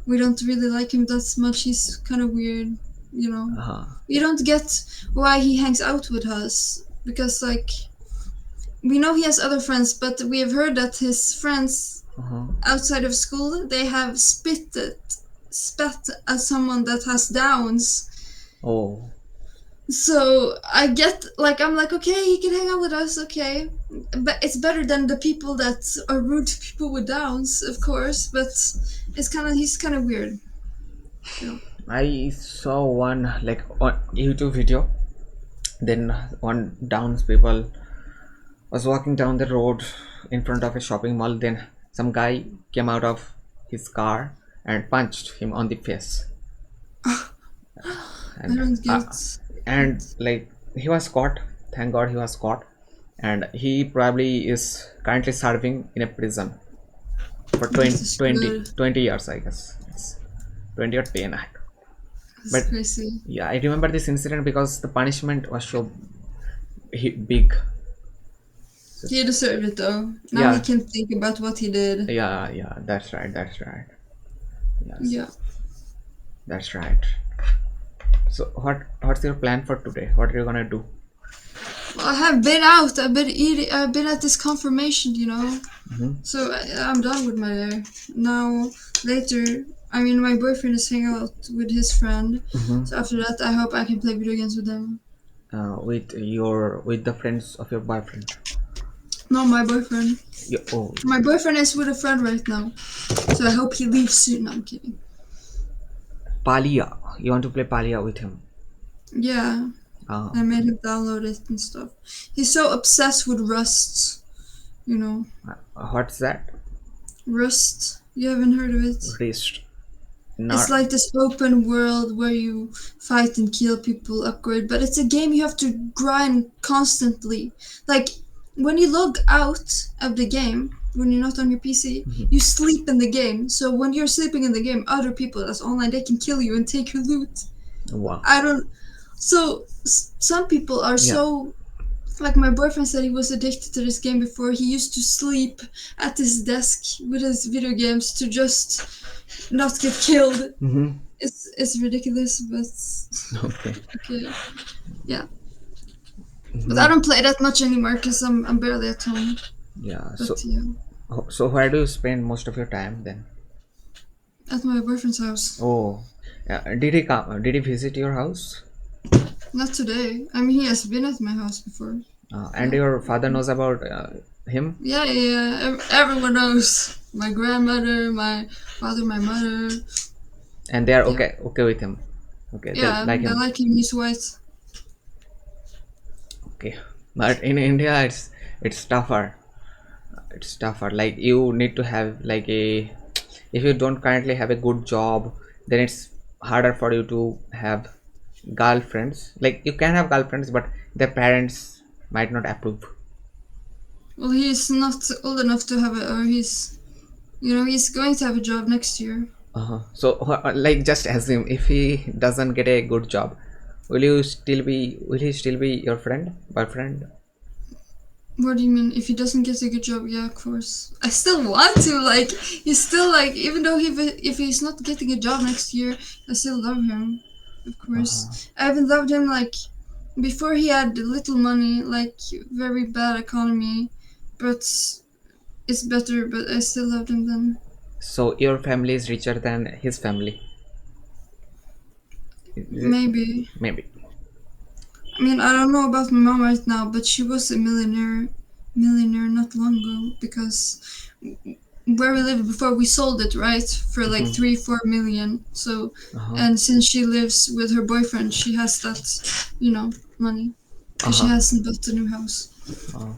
we don't really like him that much. He's kind of weird, you know. Uh-huh. We don't get why he hangs out with us because like we know he has other friends, but we have heard that his friends Uh-huh. outside of school, they have spat at someone that has Downs. Oh. So I get like I'm like okay, he can hang out with us, okay, but it's better than the people that are rude to people with Downs, of course. But he's kind of weird, you know. I saw one like on YouTube video. Then one Downs people was walking down the road in front of a shopping mall. Then some guy came out of his car and punched him on the face. I And don't get like he was caught. Thank God he was caught. And he probably is currently serving in a prison for that 20 is 20 good. 20 years, I guess. It's 20 or 10. That's But crazy. yeah, I remember this incident because the punishment was so big. So, He deserved it though. Now he yeah, can think about what he did. yeah, that's right, that's right. Yes, Yeah. that's right. So what's your plan for today? What are you gonna do? Well, I have been out. I've been eating. I've been at this confirmation, you know. Mm-hmm. So I'm done with my day. Now, later, I mean, my boyfriend is hanging out with his friend. Mm-hmm. So after that, I hope I can play video games with them. With the friends of your boyfriend. No, my boyfriend. Oh, My boyfriend is with a friend right now. So I hope he leaves soon. No, I'm kidding. Palia. You want to play Palia with him? Yeah, I made him download it and stuff. He's so obsessed with Rust. You know, What's that? Rust. You haven't heard of it? Wrist. It's Not. like this open world where you fight and kill people, upgrade, but it's a game you have to grind constantly. Like when you log out of the game, when you're not on your PC, Mhm. you sleep in the game. So when you're sleeping in the game, other people that's online, they can kill you and take your loot. Wow. I don't. So some people are Yeah. so like my boyfriend said he was addicted to this game before. He used to sleep at his desk with his video games to just not get killed. Mm-hmm. It's ridiculous, but Okay. okay, yeah. But I Mm-hmm. don't play that much anymore because I'm barely at home. Yeah. But So yeah, so where do you spend most of your time then? at my boyfriend's house. Oh, did he come? Did he visit your house? Not today. I mean, he has been at my house before. And Yeah, your father knows about him, yeah, yeah. Yeah. Everyone knows. My grandmother, my father, my mother. and they are Yeah, okay with him. Okay, they yeah. like They him. like him. He's white. Okay, but in India, it's tougher. It's tougher. Like you need to have like a. If you don't currently have a good job, then it's harder for you to have girlfriends. Like you can have girlfriends, but their parents might not approve. Well, he's not old enough to have a, or he's, he's going to have a job next year. So, like, just assume if he doesn't get a good job, will he still be your friend, boyfriend? What do you mean? If he doesn't get a good job, yeah, of course. I still want to. Like, he's still like, even though if he's not getting a job next year, I still love him. Of Uh-huh. course, I haven't loved him like before. He had little money, like very bad economy, but it's better. But I still loved him then. So your family is richer than his family. Is it? Maybe. Maybe. I mean, I don't know about my mom right now, but she was a millionaire not long ago because where we lived before we sold it right for like Mhm. 3-4 million. So Uh-huh. and since she lives with her boyfriend, she has that money because she Uh-huh. hasn't built a new house. Uh,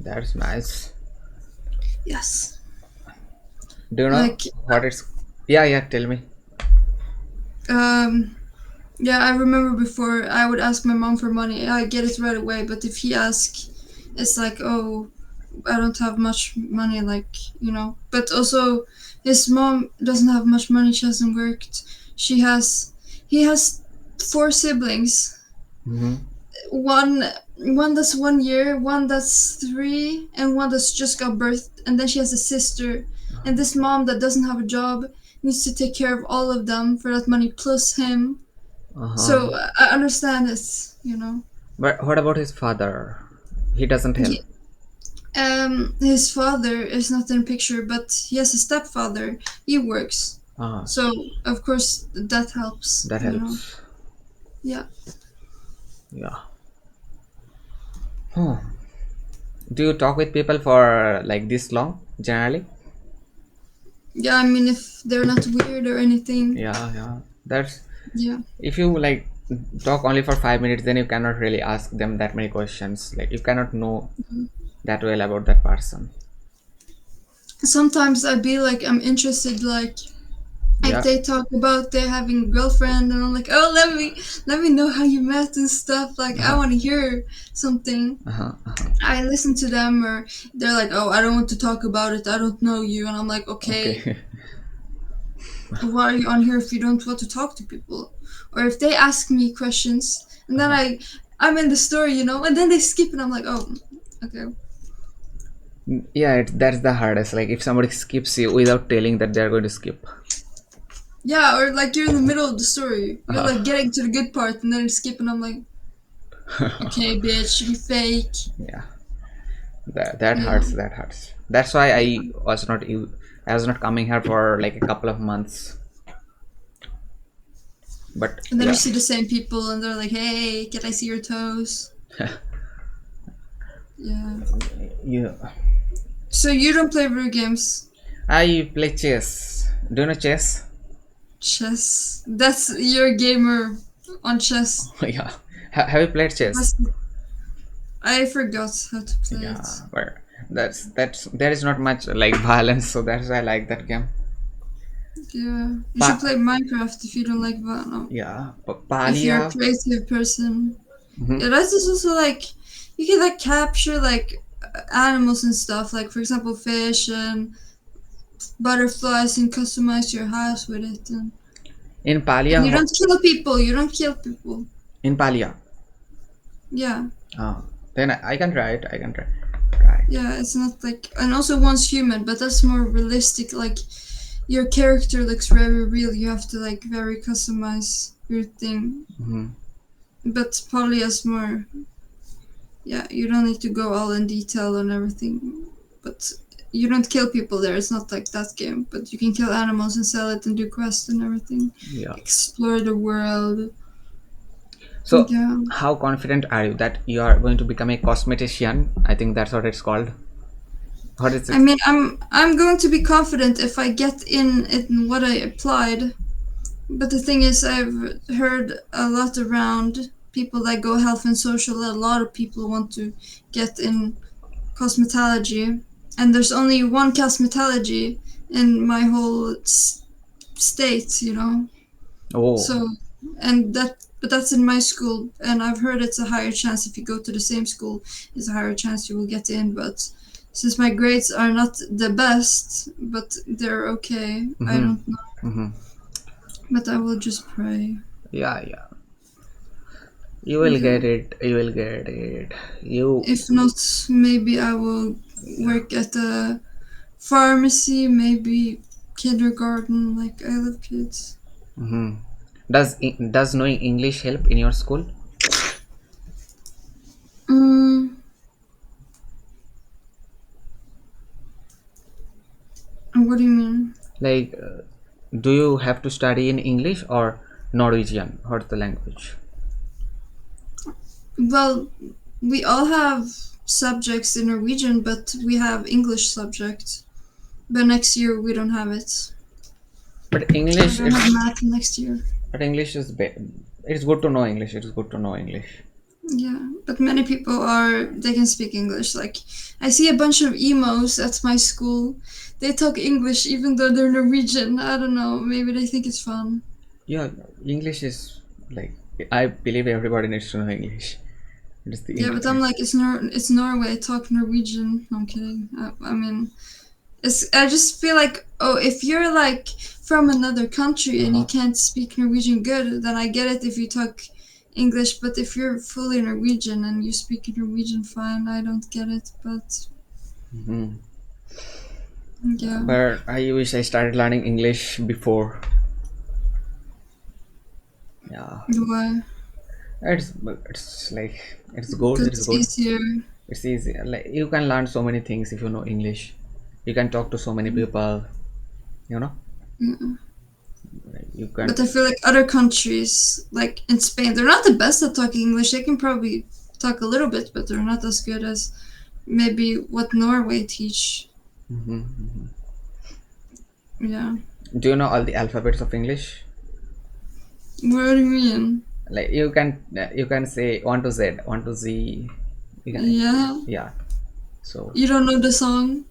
that's nice. Yes, Do you know like what it's? Yeah, yeah. Tell me. um yeah, I remember before I would ask my mom for money. I get it right away, but if he asks, it's like, oh, I don't have much money, like, But also, his mom doesn't have much money. She hasn't worked. He has four siblings. Mm-hmm. One, one that's 1 year, one that's three, and one that's just got birth. And then she has a sister. And this mom that doesn't have a job needs to take care of all of them for that money plus him. Uh-huh. So I understand this. But what about his father? He doesn't help. He, His father is not in the picture, but he has a stepfather. He works, Ah, so of course that helps. that You know. helps. Yeah. Yeah. Hmm. Do you talk with people for like this long generally? Yeah. I mean, if they're not weird or anything. Yeah, yeah. That's Yeah. if you like talk only for 5 minutes, then you cannot really ask them that many questions. Like you cannot know that well about that person. Sometimes I'd be like, I'm interested, like if Yeah. they talk about they having a girlfriend, and I'm like, oh, let me know how you met and stuff. Like I Uh-huh. want to hear something. Uh-huh. Uh-huh. I listen to them, or they're like, oh, I don't want to talk about it. I don't know you, and I'm like, okay, Okay. why are you on here if you don't want to talk to people? Or if they ask me questions, and then Uh-huh. I'm in the story, and then they skip, and I'm like, oh, okay. Yeah, that's the hardest. Like if somebody skips you without telling that they're going to skip. Yeah, or like you're in the middle of the story. You're like Uh-huh. getting to the good part, and then you skip, and I'm like, okay, bitch, you fake. Yeah, that Yeah. hurts. That hurts. That's why I was not coming here for like a couple of months. But And then you yeah, see the same people, and they're like, hey, can I see your toes? Yeah. you. So you don't play video games? I play chess. Do you know chess? Chess. That's your gamer on chess. Yeah. Have you played chess? That's, I forgot how to play Yeah, it. but that's there is not much like violence, so that's why I like that game. Yeah. You should Pa play Minecraft if you don't like no. yeah, If you're a Palia. creative person. Mhm. Yeah, that's just also like you can like capture like animals and stuff, like for example fish and butterflies, and customize your house with it, In and Palia, you don't kill people. You don't kill people. in Palia. Yeah. Then I can try it. I can try. Try it. Yeah, it's not like, and also one's human, but that's more realistic. Like your character looks very real. You have to like very customize your thing. Mhm. But Poly is more, yeah, you don't need to go all in detail and everything. But you don't kill people there. It's not like that game. But you can kill animals and sell it and do quests and everything. Yeah. Explore the world. So, Yeah. how confident are you that you are going to become a cosmetician? I think that's what it's called. What is I it? mean, I'm going to be confident if I get in what I applied. But the thing is, I've heard a lot around people that go health and social that a lot of people want to get in cosmetology, and there's only one cosmetology in my whole state. Oh. So, but that's in my school, and I've heard it's a higher chance if you go to the same school, it's a higher chance you will get in. But since my grades are not the best, but they're okay, I Mm-hmm. don't know. Mm-hmm. But I will just pray. Yeah, yeah. You will Yeah. get it. You will get it. You. If not, maybe I will Yeah. work at a pharmacy, maybe kindergarten. Like I love kids. Mm-hmm. Does knowing English help in your school? Mm, what do you mean? Like, do you have to study in English or Norwegian? What's the language? Well, we all have subjects in Norwegian, but we have English subjects. But next year we don't have it. But I English, don't have it's math next year. but English is it's good to know English. It's good to know English. Yeah, but many people they can speak English. Like, I see a bunch of emos at my school. They talk English even though they're Norwegian. I don't know. Maybe they think it's fun. Yeah, English is like I believe everybody needs to know English. It is the Yeah, but I'm internet. like, it's Norway. Talk Norwegian. No, I'm kidding. I mean, I just feel like, oh, if you're like from another country and you Uh-huh. can't speak Norwegian good, then I get it if you talk English. But if you're fully Norwegian and you speak Norwegian fine, I don't get it. But Hmm. yeah, But I wish I started learning English before. Yeah, why? it's like it's good. Because It's it's good. easier. It's easy. Like you can learn so many things if you know English. You can talk to so many people. You know, Yeah. like, you But can. I feel like other countries, like in Spain, they're not the best at talking English. They can probably talk a little bit, but they're not as good as maybe what Norway teach. Mhm. Yeah. Do you know all the alphabets of English? What do you mean? Like you can say one to Z, one to Z. You can, Yeah. yeah. So You don't know the song?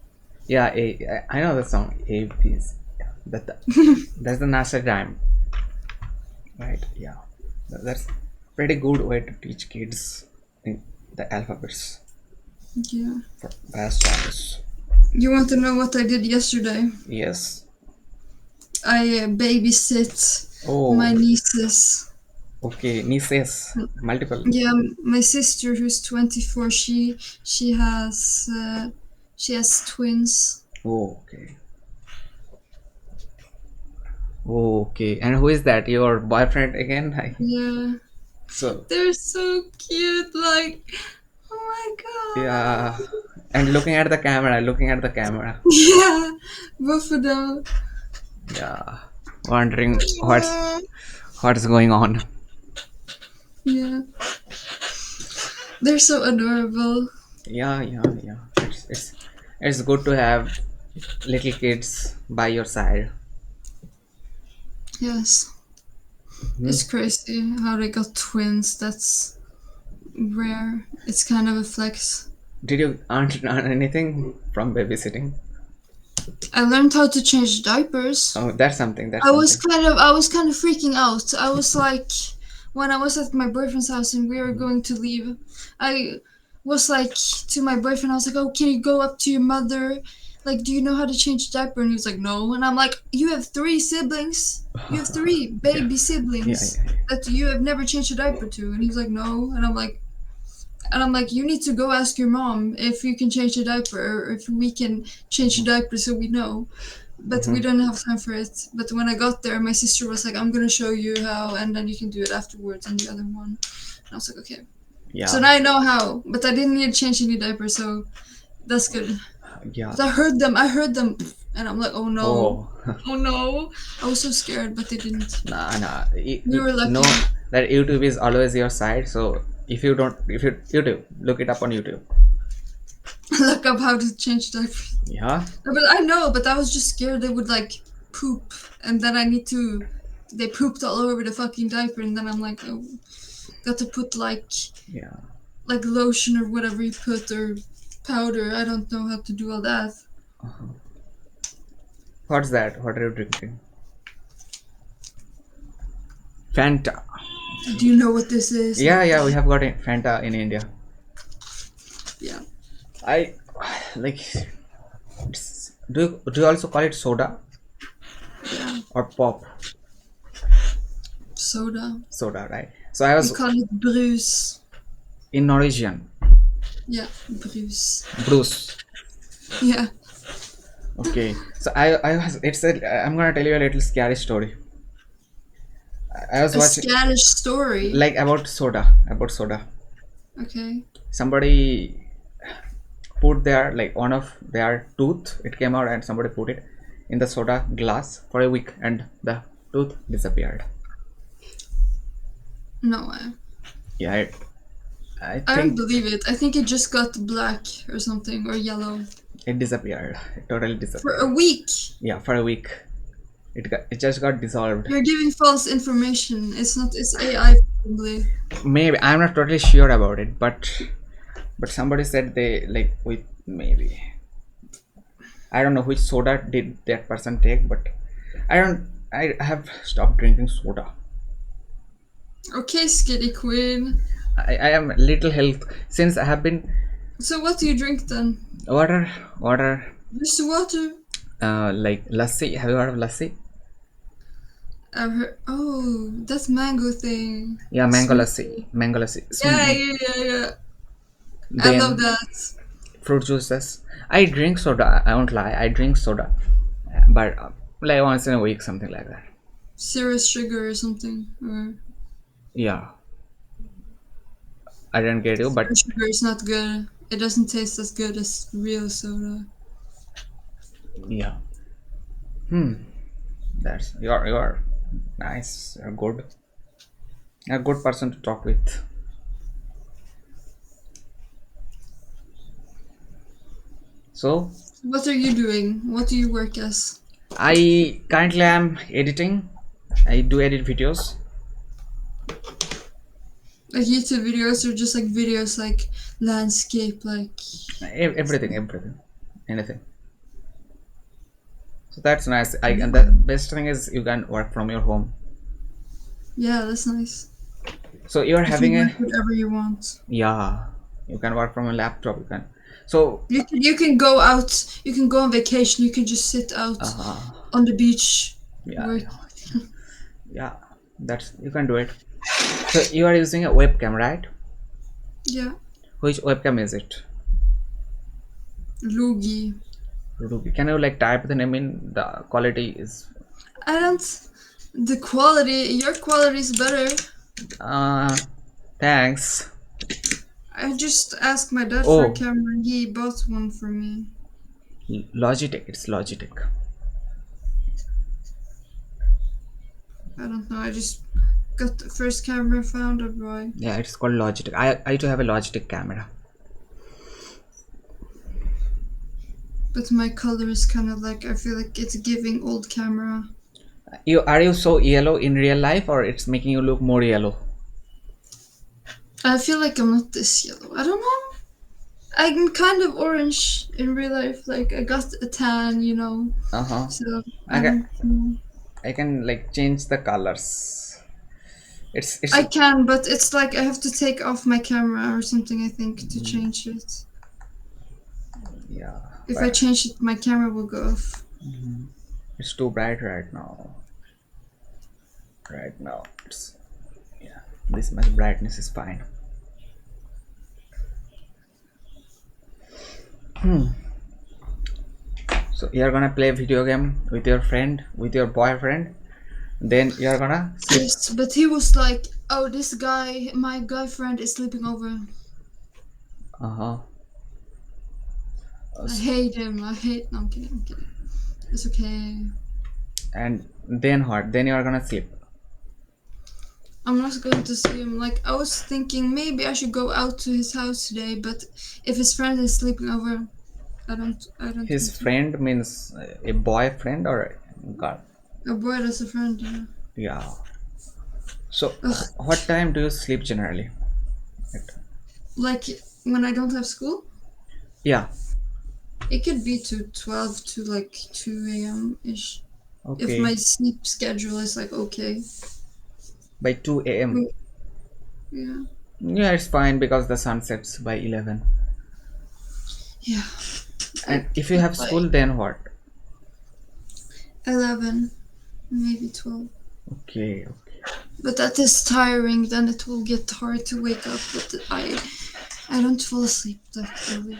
yeah, I know the song A B C. Yeah, that's the national time, right? Yeah, that's pretty good way to teach kids in the alphabets Yeah. for past times. You want to know what I did yesterday? Yes. I babysit my Oh, nieces. okay. Nieces, multiple. Yeah, my sister who's 24, she has twins. Oh, okay. Oh, okay. And who is that? Your boyfriend again? Yeah. So They're so cute, like, oh yeah, my god. and looking at the camera, looking at the camera. Yeah, both of them. Yeah, wondering Aw. what's going on. Yeah, they're so adorable. Yeah, yeah, yeah. It's good to have little kids by your side. Yes, Hmm. it's crazy how they got twins. That's rare. It's kind of a flex. Did you earn anything from babysitting? I learned how to change diapers. Oh, that's something. That's I was something. kind of I was kind of freaking out. I was like, when I was at my boyfriend's house and we were going to leave, I was like to my boyfriend, I was like, "Oh, can you go up to your mother? Like, do you know how to change a diaper?" And he was like, "No." And I'm like, "You have three siblings. You have three Yeah, baby yeah, siblings yeah, that you have never changed a diaper to." And he was like, "No." And I'm like, "You need to go ask your mom if you can change a diaper or if we can change a diaper so we know." But yeah. we don't have time for it. But when I got there, my sister was like, "I'm gonna show you how, and then you can do it afterwards on the other one." And I was like, "Okay." So Yeah, now I know how, but I didn't need to change any diaper, so that's good. yeah. But I heard them, and I'm like, "Oh no, Oh, oh no!" I was so scared, but they didn't. nah, nah. We were No, lucky. that YouTube is always your side. So if you YouTube, look it up on YouTube. Look up how to change diapers. Yeah, No, but I know, but I was just scared they would like poop, and then I need to. They pooped all over the fucking diaper, and then I'm like, oh, got to put yeah. like lotion or whatever you put or powder. I don't know how to do all that. What's that? What are you drinking? Fanta. Do you know what this is? Yeah, yeah. We have got Fanta in India. Yeah, I like. Do you also call it soda yeah, or pop? soda. Soda, right? So I We was call it Bruce. in Norwegian. Yeah, Bruce. Bruce. Yeah, Okay. So I was. It's a. I'm gonna tell you a little scary story. I was a watching Scottish story. like about soda. About soda. Okay. Somebody put their like one of their tooth. It came out and somebody put it in the soda glass for a week and the tooth disappeared. No way. Yeah, I I don't think believe it. I think it just got black or something or yellow it disappeared. It totally for a disappeared. week. Yeah, for a week. It just got dissolved. You're giving false information. It's not. It's AI probably. Maybe I'm not totally sure about it, but somebody said they like with maybe I don't know which soda did that person take, but I don't. I have stopped drinking soda. Okay, Skitty Queen. I am little health since I have been So what do you drink then? water water Just water. like lassi. Have you heard of lassi? I've heard. Oh, that's mango thing. Yeah, Sweet. mango lassi. Yeah, yeah, yeah, yeah. I love Then that. fruit juices. I drink soda. I won't lie. I drink soda, but like once in a week, something like that. Zero sugar or something. Or Yeah, I didn't get you, zero but sugar is not good. it doesn't taste as good as real soda. Yeah. Hmm. That's you're nice. You're good. A good person to talk with. So What are you doing? What do you work as? I currently am editing. I do edit videos. Like YouTube videos or just like videos like landscape, like Everything, anything. So that's nice. And the best thing is you can work from your home. yeah, that's nice. So you're You can having work a whatever you want. yeah. You can work from a laptop. You can. So You can go out. You can go on vacation. You can just sit out uh, on the beach, yeah, work. yeah, yeah. That's you can do it. So you are using a webcam, right? Yeah, Which webcam is it? Lugi. Ruby. Can you like type the name in? The quality is I don't. The quality. Your quality is better. uh thanks. I just asked my dad for a Oh, camera. And he bought one for me. Logitech. It's Logitech. I don't know. I just got the first camera I found a boy. Yeah, it's called Logitech. I too have a Logitech camera. But my color is kind of like I feel like it's giving old camera. You so yellow in real life, or it's making you look more yellow? I feel like I'm not this yellow. I don't know. I'm kind of orange in real life. Like I got a tan, you know. Uh huh. So I I can don't know. I can like change the colors. It's I can, but it's like I have to take off my camera or something. I think to change it. yeah, If I but change it, my camera will go off. it's too bright right now. Right now, it's yeah. This much brightness is fine. So you're gonna play video game with your friend, with your boyfriend. Then you're gonna sleep. Yes, but he was like, "Oh, this guy, my guy friend, is sleeping over. Uh huh. I hate him. I hate." No, I'm kidding. I'm kidding. It's okay. And then what? Then you're gonna sleep. I'm not going to see him. Like I was thinking, maybe I should go out to his house today. But if his friend is sleeping over, I don't. I don't His want to. friend means a boyfriend or a girl. A boy that's a friend. Yeah. Yeah. So Ugh. what time do you sleep generally? Like when I don't have school, Yeah. it could be to 12 to like 2 a.m. ish. If Okay. my sleep schedule is like okay. By 2 a.m. Mm, yeah. Yeah, it's fine because the sun sets by 11. Yeah. And Like if you have like school, then what? 11, maybe 12. Okay. Okay. But that is tiring. Then it will get hard to wake up. But I don't fall asleep that early.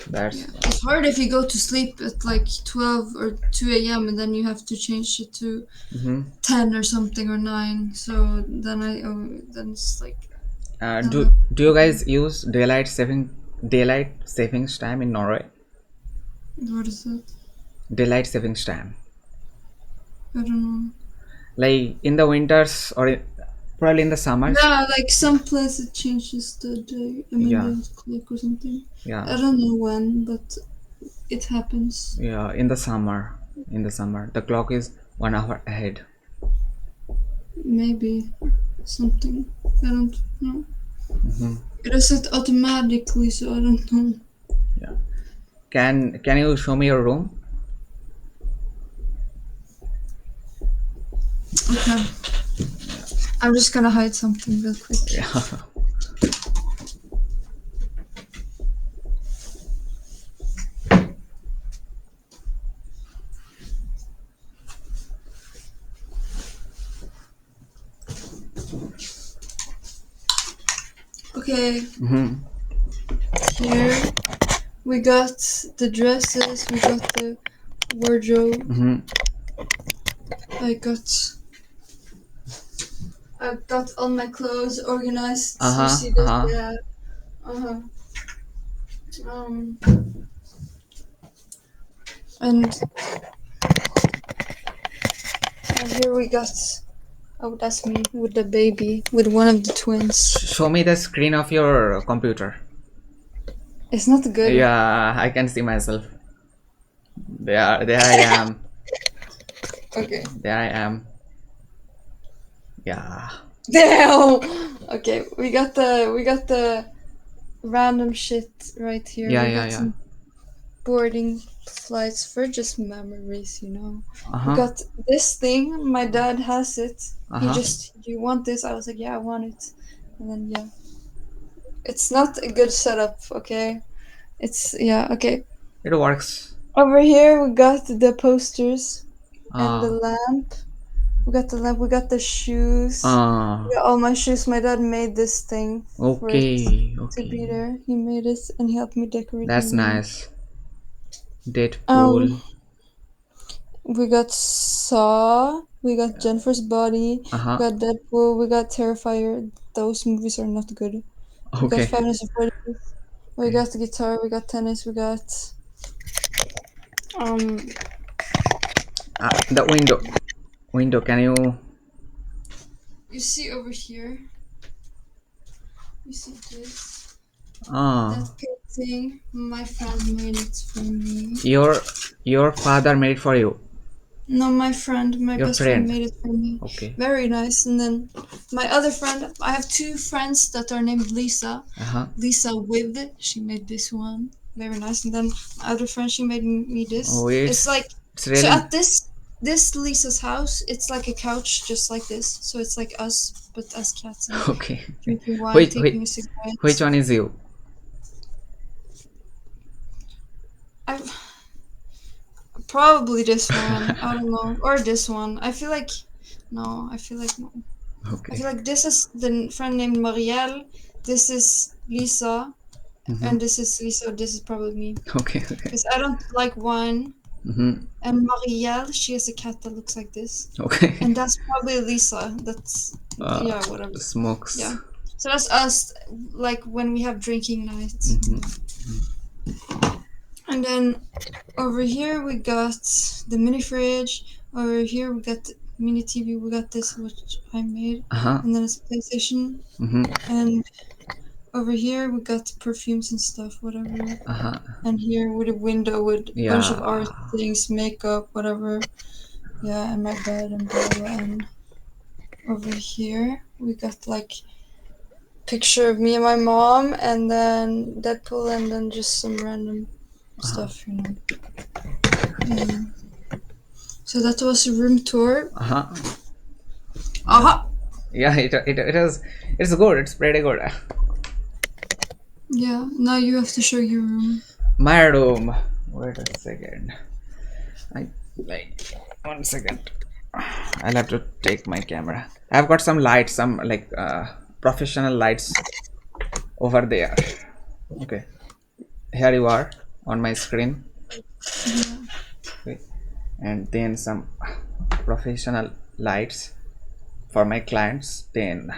That's Yeah, it's hard if you go to sleep at like 12 or 2 a.m. and then you have to change it to mm-hmm. 10 or something or 9. So then it's like Do you guys use daylight savings time in Norway? what is that? Daylight savings time. I don't know. Like in the winters or probably in the summers. Yeah, like some place it changes the day. I mean Yeah. the clock or something. I Yeah. don't know when, but it happens. Yeah. In the summer. In the summer, the clock is 1 hour ahead. Maybe something. I don't know. It is set automatically, so I don't know. Yeah. Can you show me your room? Okay. I'm just gonna hide something real quick. Yeah. Okay, Mm-hmm. here we got the dresses, we got the wardrobe, Mm-hmm. I got I got all my clothes organized. You Uh-huh. see this? Uh-huh. Yeah. Uh-huh. Um, and here we got. Oh, that's me with the baby, with one of the twins. Show me the screen of your computer. It's not good. Yeah, I can see myself. There I am. Okay. There I am. Yeah. Damn. Okay, we got the random shit right here. Yeah, We yeah, got yeah. some boarding flights for just memories, you know. We Uh-huh. got this thing. My dad has it. He Uh-huh. just, do you want this? I was like, yeah, I want it. And then yeah, it's not a good setup. Okay, it's yeah. Okay, It works. over here we got the posters and the Ah. lamp. We got the lamp. We got the shoes. Ah. We got all my shoes. My dad made this thing for it Okay. to be Okay. there. He made it and he helped me decorate my That's room. nice. Um, Deadpool. we got Saw. We got Jennifer's Body. We Uh-huh. got Deadpool. We got Terrifier. Those movies are not good. We got Okay. Five Nights at Freddy's. We Okay. got the guitar. We got tennis. We got um. The window. Window, can you? You see over here. You see this. That Ah. painting. My friend made it for me. Your father made it for you. No, my friend, my Your best friend friend. made it for me. Okay. Very nice. And then my other friend, I have two friends that are named Lisa. Uh-huh. Lisa with, she made this one. Very nice. And then my other friend, she made me this. Oh, It's like, it's so really at this Lisa's house, it's like a couch just like this. So it's like us, but as cats and okay. drinking wine, Which taking a which which cigarette. one is you? I probably this one. I don't know, or this one. I feel like no. I feel like no. I Okay. feel like this is the friend named Marielle. This is Lisa, Mm-hmm. and this is Lisa. This is probably me Okay. Okay. because I don't like wine. Mm-hmm. And Marielle, she has a cat that looks like this, Okay. and that's probably Lisa. That's yeah, whatever. Smokes. Yeah. So that's us, like when we have drinking nights. Mm-hmm. And then over here we got the mini fridge. Over here we got the mini TV. We got this, which I made, Uh-huh. and then it's a PlayStation. Mm-hmm. And over here we got perfumes and stuff, whatever. Uh-huh. And here with a window with a bunch of art Yeah. things, makeup, whatever. Yeah, and my bed and blah blah. And over here we got like picture of me and my mom, and then Deadpool, and then just some random stuff, you know. Mm. So that was a room tour. Uh-huh. Aha! Yeah, it is, it's good, it's pretty good. Yeah, now you have to show your room. My room. Wait a second. I like 1 second. I'll have to take my camera. I've got some lights, some like professional lights over there. Okay. Here you are on my screen. Okay. And then some professional lights for my clients. Then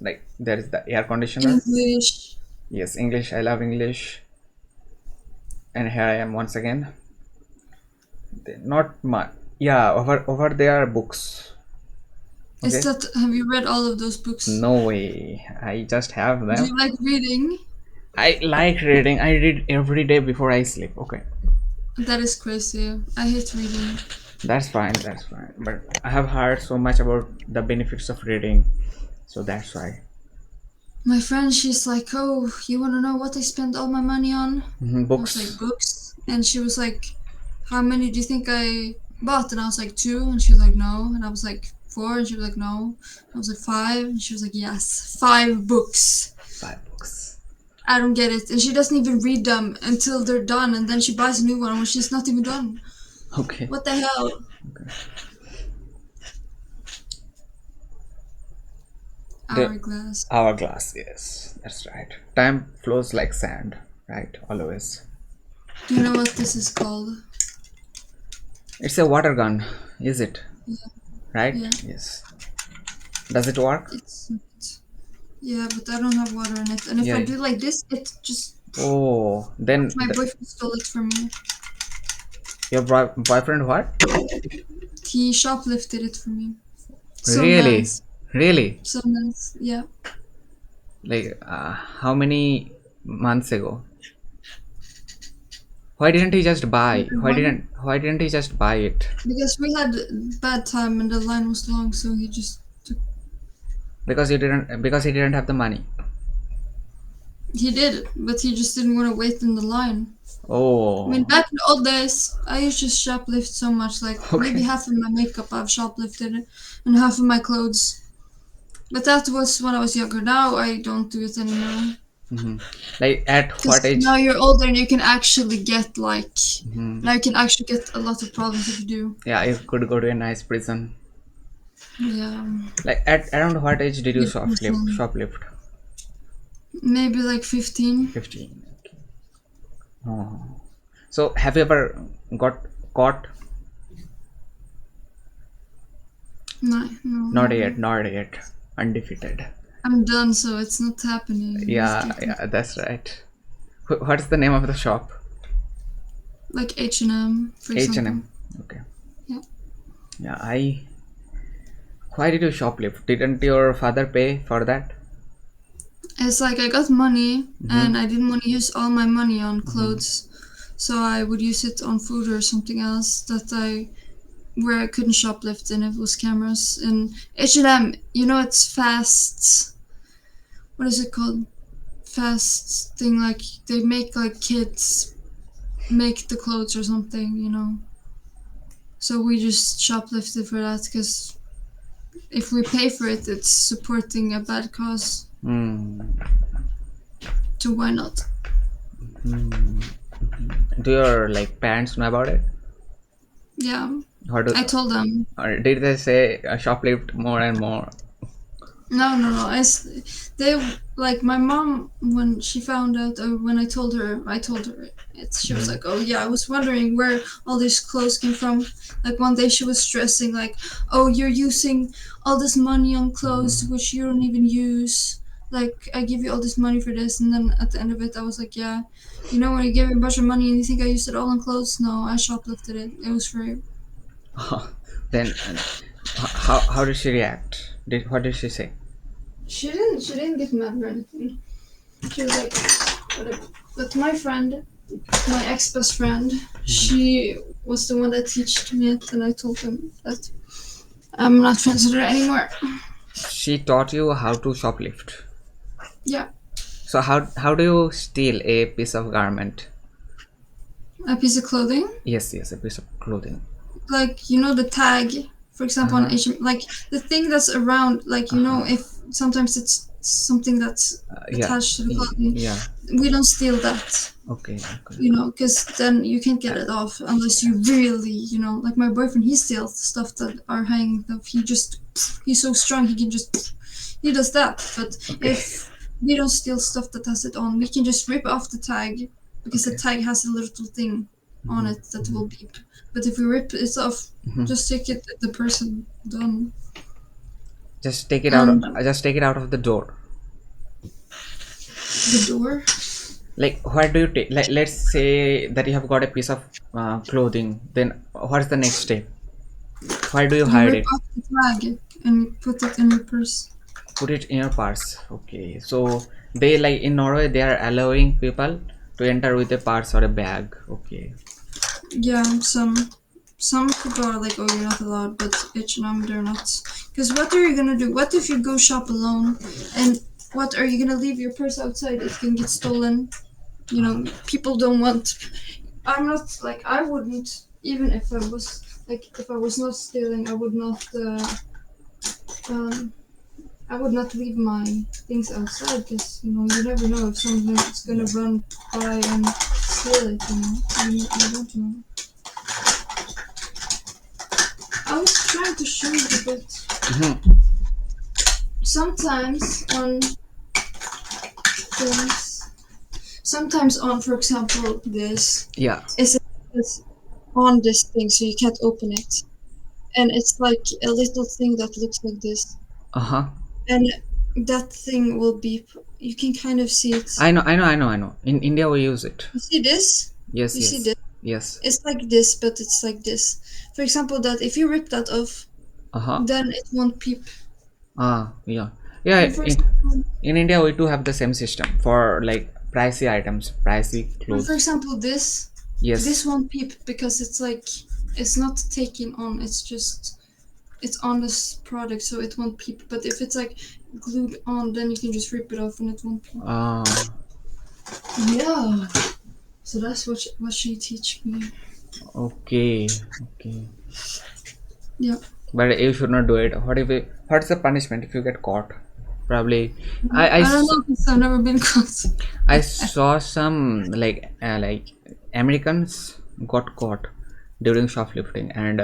like there is the air conditioner. English. Yes, English. I love English. And here I am once again. Not much. Yeah, over there are books. Okay. Is that, have you read all of those books? No way. I just have Do them. you like reading? I like reading. I read every day before I sleep. Okay. That is crazy. I hate reading. That's fine. That's fine. But I have heard so much about the benefits of reading. So that's why. My friend, she's like, oh, you want to know what I spent all my money on? I was Books. like, books. And she was like, how many do you think I bought? And I was like, 2. And she was like, no. And I was like, 4. And she was like, no. I was like, 5. And she was like, yes, 5 books. 5 books. I don't get it. And she doesn't even read them until they're done. And then she buys a new one when she's not even done. Okay. What the hell? Okay. Hourglass. Hourglass, yes. That's right. Time flows like sand, right? Always. Do you know what this is called? It's a water gun, is it? Yeah. Right? Yeah. Yes. Does it work? It's not. Yeah, but I don't have water in it. And if I Yeah. do like this, it just Oh, then my boyfriend stole it from me. your boyfriend what? He shoplifted it from me. So Really? nice. Really? So nice. Yeah. Like, how many months ago? Why didn't he just buy? One, Why didn't he just buy it? because we had bad time and the line was long, so he just took. Because he didn't have the money. He did, but he just didn't want to wait in the line. I mean, Oh, back in the old days, I used to shoplift so much. Like maybe okay. half of my makeup I've shoplifted, and half of my clothes. But that was when I was younger. Now I don't do it anymore. Hmm. Like at what Because now age? you're older and you can actually get like. Hmm. Now you can actually get a lot of problems if you do. Yeah, you could go to a nice prison. Yeah. Like at around what age did you Get prison. shoplift? Maybe like 15. 15. Oh. So have you ever got caught? No, no, Not never. yet, not yet. Undefeated. I'm done, so it's not happening. Just Yeah, kidding. yeah, that's right. What's the name of the shop? Like H&M, for example. H&M. Okay. Yeah. Yeah, I. Why did you shoplift? Didn't your father pay for that? It's like I got money Mm-hmm. and I didn't want to use all my money on Mm-hmm. clothes. So I would use it on food or something else that I where I couldn't shoplift and it was cameras. And H&M, you know it's fast. What is it called? Fast thing like they make like kids make the clothes or something, you know. So we just shoplifted for that because if we pay for it, it's supporting a bad cause. Mm. So why not? Mm. Do your like parents know about it? Yeah, Or I told them. or did they say shoplift more and more? No, no, no. They like my mom when she found out when I told her it. She was Mm-hmm. like, "Oh yeah, I was wondering where all these clothes came from." Like one day she was stressing, like, "Oh, you're using all this money on clothes Mm-hmm. which you don't even use. Like I give you all this money for this," and then at the end of it, I was like, "Yeah, you know when you give me a bunch of money and you think I used it all on clothes? No, I shoplifted it. It was free." Then how did she react? What did she say? She didn't. She didn't get mad or anything. She was like, whatever. But my friend, my ex best friend, she was the one that taught me it, and I told him that I'm not friends with her anymore. She taught you how to shoplift. Yeah, So how do you steal a piece of garment? a piece of clothing, Yes, yes, a piece of clothing. like you know the tag, for example, on Uh-huh. H, like the thing that's around, like you know Uh-huh. if sometimes it's something that's Yeah. attached to the clothing, Yeah. we don't steal that. Okay. Okay. You know, because then you can't get Uh, it off unless you really, you know, like my boyfriend, he steals stuff that are hanging up. He's so strong, he can just, he does that. But okay. if we don't steal stuff that has it on, we can just rip off the tag because the Okay. tag has a little thing on Mm-hmm. it that Mm-hmm. will beep. But if we rip it off, Mm-hmm. just take it, the person done. Just take it out. And Just take it out of the door. the door, Like, where do you take? Like, let's say that you have got a piece of clothing. Then, what's the next step? Where do you you hide rip it? off the tag and put it in your purse. Put it in your purse. Okay. So they like in Norway they are allowing people to enter with a purse or a bag. Okay. Yeah, some people are like, oh, you're not allowed, but H&M, they're not. Because what are you gonna do? What if you go shop alone, and what are you gonna leave your purse outside? It can get stolen. You know, people don't want. I'm not like I wouldn't even if I was like if I was not stealing, I would not. Um, I would not leave my things outside because you know you never know if someone's gonna Yeah. run by and steal it. You don't know. I was trying to show you, but Mm-hmm. sometimes on things, sometimes on, for example, this Yeah. is on this thing, so you can't open it, and it's like a little thing that looks like this, Uh huh. and that thing will beep. You can kind of see it. I know. In India we use it. You see this? Yes, You see yes, this? yes. It's like this, but it's like this. For example, that if you rip that off, Uh-huh. then it won't peep. Yeah. Yeah, And for example, in India we do have the same system for like pricey items, pricey and for clothes. example, this Yes. won't peep because it's like it's not taking on. It's on this product, so it won't peep. But if it's like glued on, then you can just rip it off and it won't peep. Uh, Yeah. So that's what she teach me. okay, okay. Yeah. But you should not do it. What's the punishment if you get caught? Probably, I don't know because I've never been caught. I saw some like Americans got caught during shoplifting, and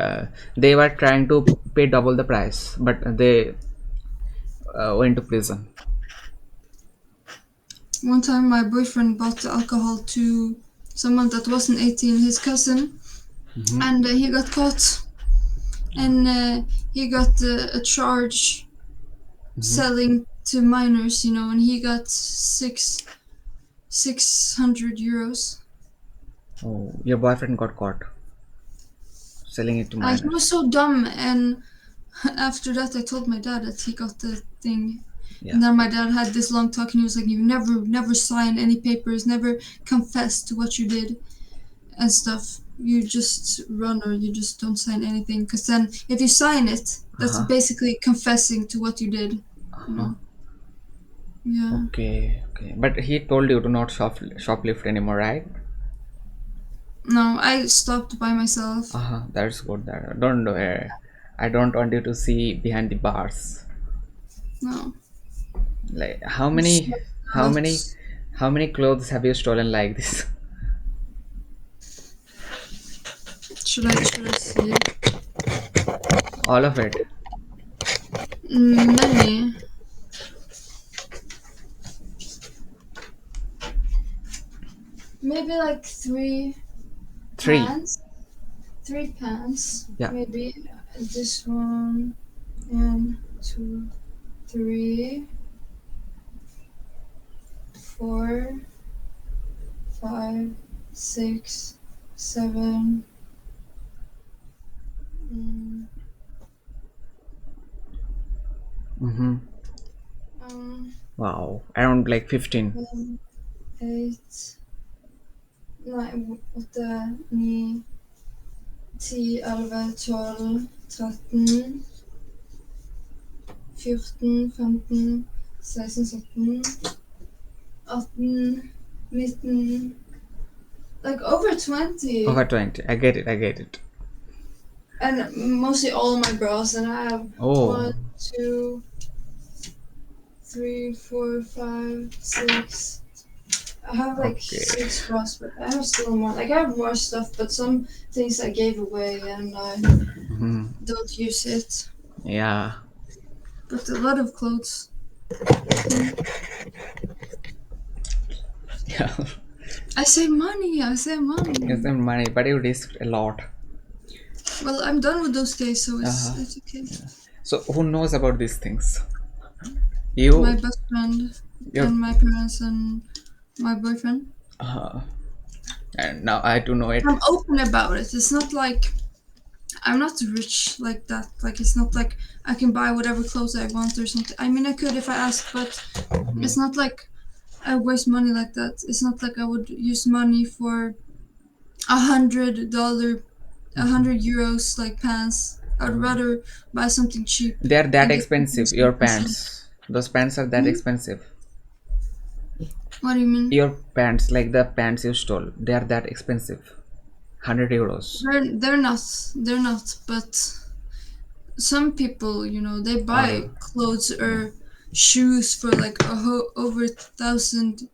they were trying to pay double the price, but they went to prison. One time, my boyfriend bought the alcohol to someone that wasn't 18, his cousin, Hmm. and he got caught. And he got a charge Hmm. selling to minors, and he got 600 euros. Oh, your boyfriend got caught selling it to He was minors. so dumb, and after that, I told my dad that he got the thing. Yeah. And then my dad had this long talk, and he was like, "You never sign any papers, never confess to what you did and stuff. You just run, or you just don't sign anything. Because then, if you sign it, that's Uh-huh. basically confessing to what you did, you Uh-huh. know." Yeah. Okay. Okay. But he told you to not shoplift anymore, right? No, I stopped by myself. Uh-huh. That's good. That don't do it. I don't want you to see behind the bars. No. Like how Out. many, how many clothes have you stolen like this? Should I see? All of it. Many. Maybe like Three. pants. Three pants. Yeah. Maybe this one, two, three, four, five, six, seven. Mm, Mm-hmm. um, Wow. Around like 15. 8, 9, 8, 9, 10, 11, 12, 13, 14, 15, 16, 17, 18, 19, like over 20. Over 20. I get it. I get it. And mostly all my bras. And I have Oh. one, two, three, four, five, six. I have like Okay. 6 bras, but I have still more. Like I have more stuff, but some things I gave away and I Hmm. don't use it. Yeah. But a lot of clothes. Yeah. I say money. I say It's money. some money, but you risked a lot. Well, I'm done with those days, so it's Uh-huh. it's okay. So who knows about these things? My You, best friend your, and my parents and my boyfriend. uh, and now I do know it. I'm open about it. It's not like I'm not rich like that. Like it's not like I can buy whatever clothes I want or something. I mean, I could if I asked, but Mhm. it's not like I waste money like that. It's not like I would use money for $100, €100 like pants. I'd rather buy something cheap They're that and get something expensive. Your 100%. pants. Those pants are that Hmm? expensive. What do you mean? Your pants, like the pants you stole, they are that expensive. 100 euros. They're not. But some people, they Uh, buy clothes or shoes for like over 1,000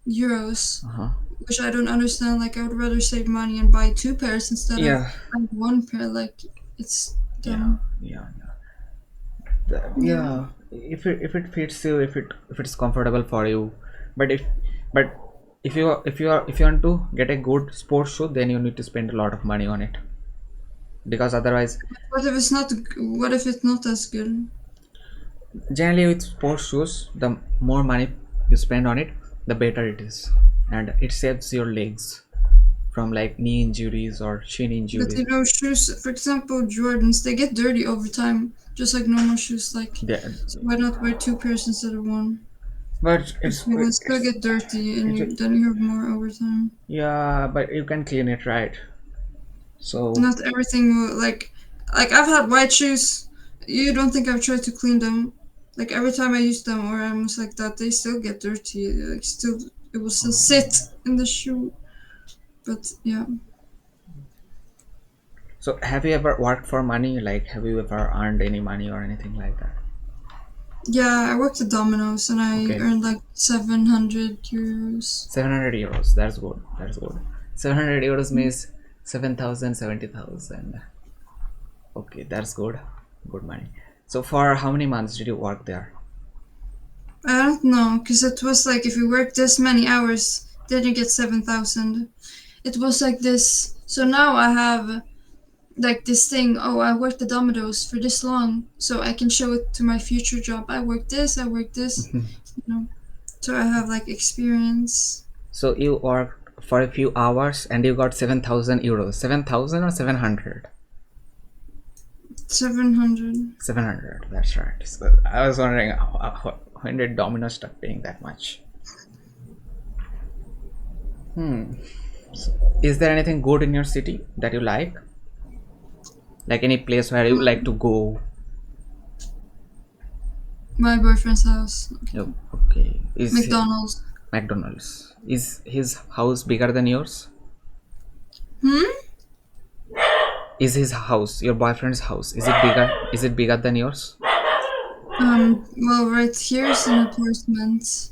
euros, uh-huh. which I don't understand. Like I would rather save money and buy 2 pairs instead of Yeah. buying 1 pair. Like it's Yeah. dumb. Yeah. Yeah. Yeah. If it fits you, if it's comfortable for you, but but if you want to get a good sports shoe, then you need to spend a lot of money on it, because otherwise What if it's not? What if it's not as good? Generally with sports shoes, the more money you spend on it, the better it is, and it saves your legs from like knee injuries or shin But injuries. you know, shoes, for example, Jordans, they get dirty over time, just like normal shoes. Like, Yeah, so why not wear two pairs instead of one? but Because you will still get dirty, and it's then you have more over time. yeah, but you can clean it, right? So Not everything will like I've had white shoes. You don't think I've tried to clean them? Like every time I use them or almost like that, they still get dirty. Like still, it will still sit in the shoe. But yeah, so have you ever worked for money? Like, have you ever earned any money or anything like that? yeah. I worked at Domino's and I Okay, earned like 700 euros. 700 euros. That's good. That's good. 700 euros means 7,000, 70,000. Okay, that's good. Good money. So for how many months did you work there? I don't know, cause it was like if you work this many hours, then you get 7,000. It was like this. So now I have like this thing, oh, I worked at Domino's for this long, so I can show it to my future job. I worked this, you know. So I have like experience. So you worked for a few hours and you got 7,000 euros. 7,000 or 700? 700. 700, that's right. So I was wondering when did Domino's start paying that much? Is there anything good in your city that you like? Like any place where you like to go? My boyfriend's house. Oh, okay. McDonald's. McDonald's. Is his house bigger than yours? Hmm? Is his house, your boyfriend's house, is it bigger? Is it bigger than yours? Well, right here's an apartment,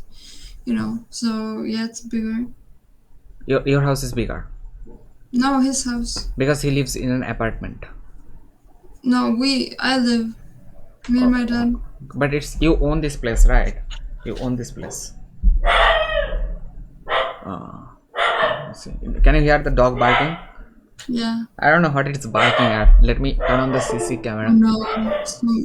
you know, so yeah, it's bigger. Your house is bigger No, his house. because he lives in an apartment. No, I live, me and my dad. But it's you own this place, right? You own this place. Let's see. Can you hear the dog barking? Yeah. I don't know what it's barking at. Let me turn on the CC camera. No,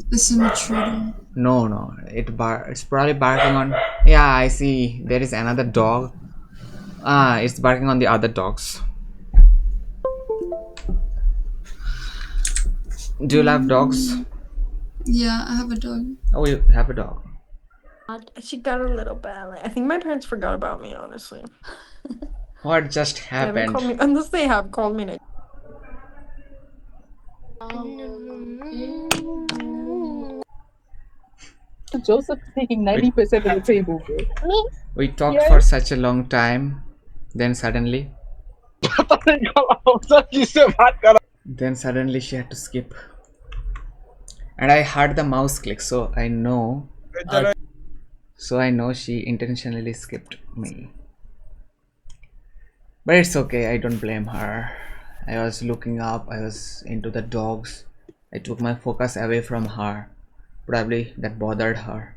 it's an intruder. No, it's probably barking on. Yeah, I see. There is another dog. Ah, it's barking on the other dogs. Do you love dogs? Yeah, I have a dog. Oh, you have a dog. She got a little bad. I think my parents forgot about me, honestly. What just They haven't called happened? me, unless they have called me. Joseph taking 90% of the table, bro. We talked Yes. for such a long time, then suddenly she had to skip. And I heard the mouse click, so I know she intentionally skipped me. But it's okay, I don't blame her. I was looking up, I was into the dogs. I took my focus away from her. Probably that bothered her.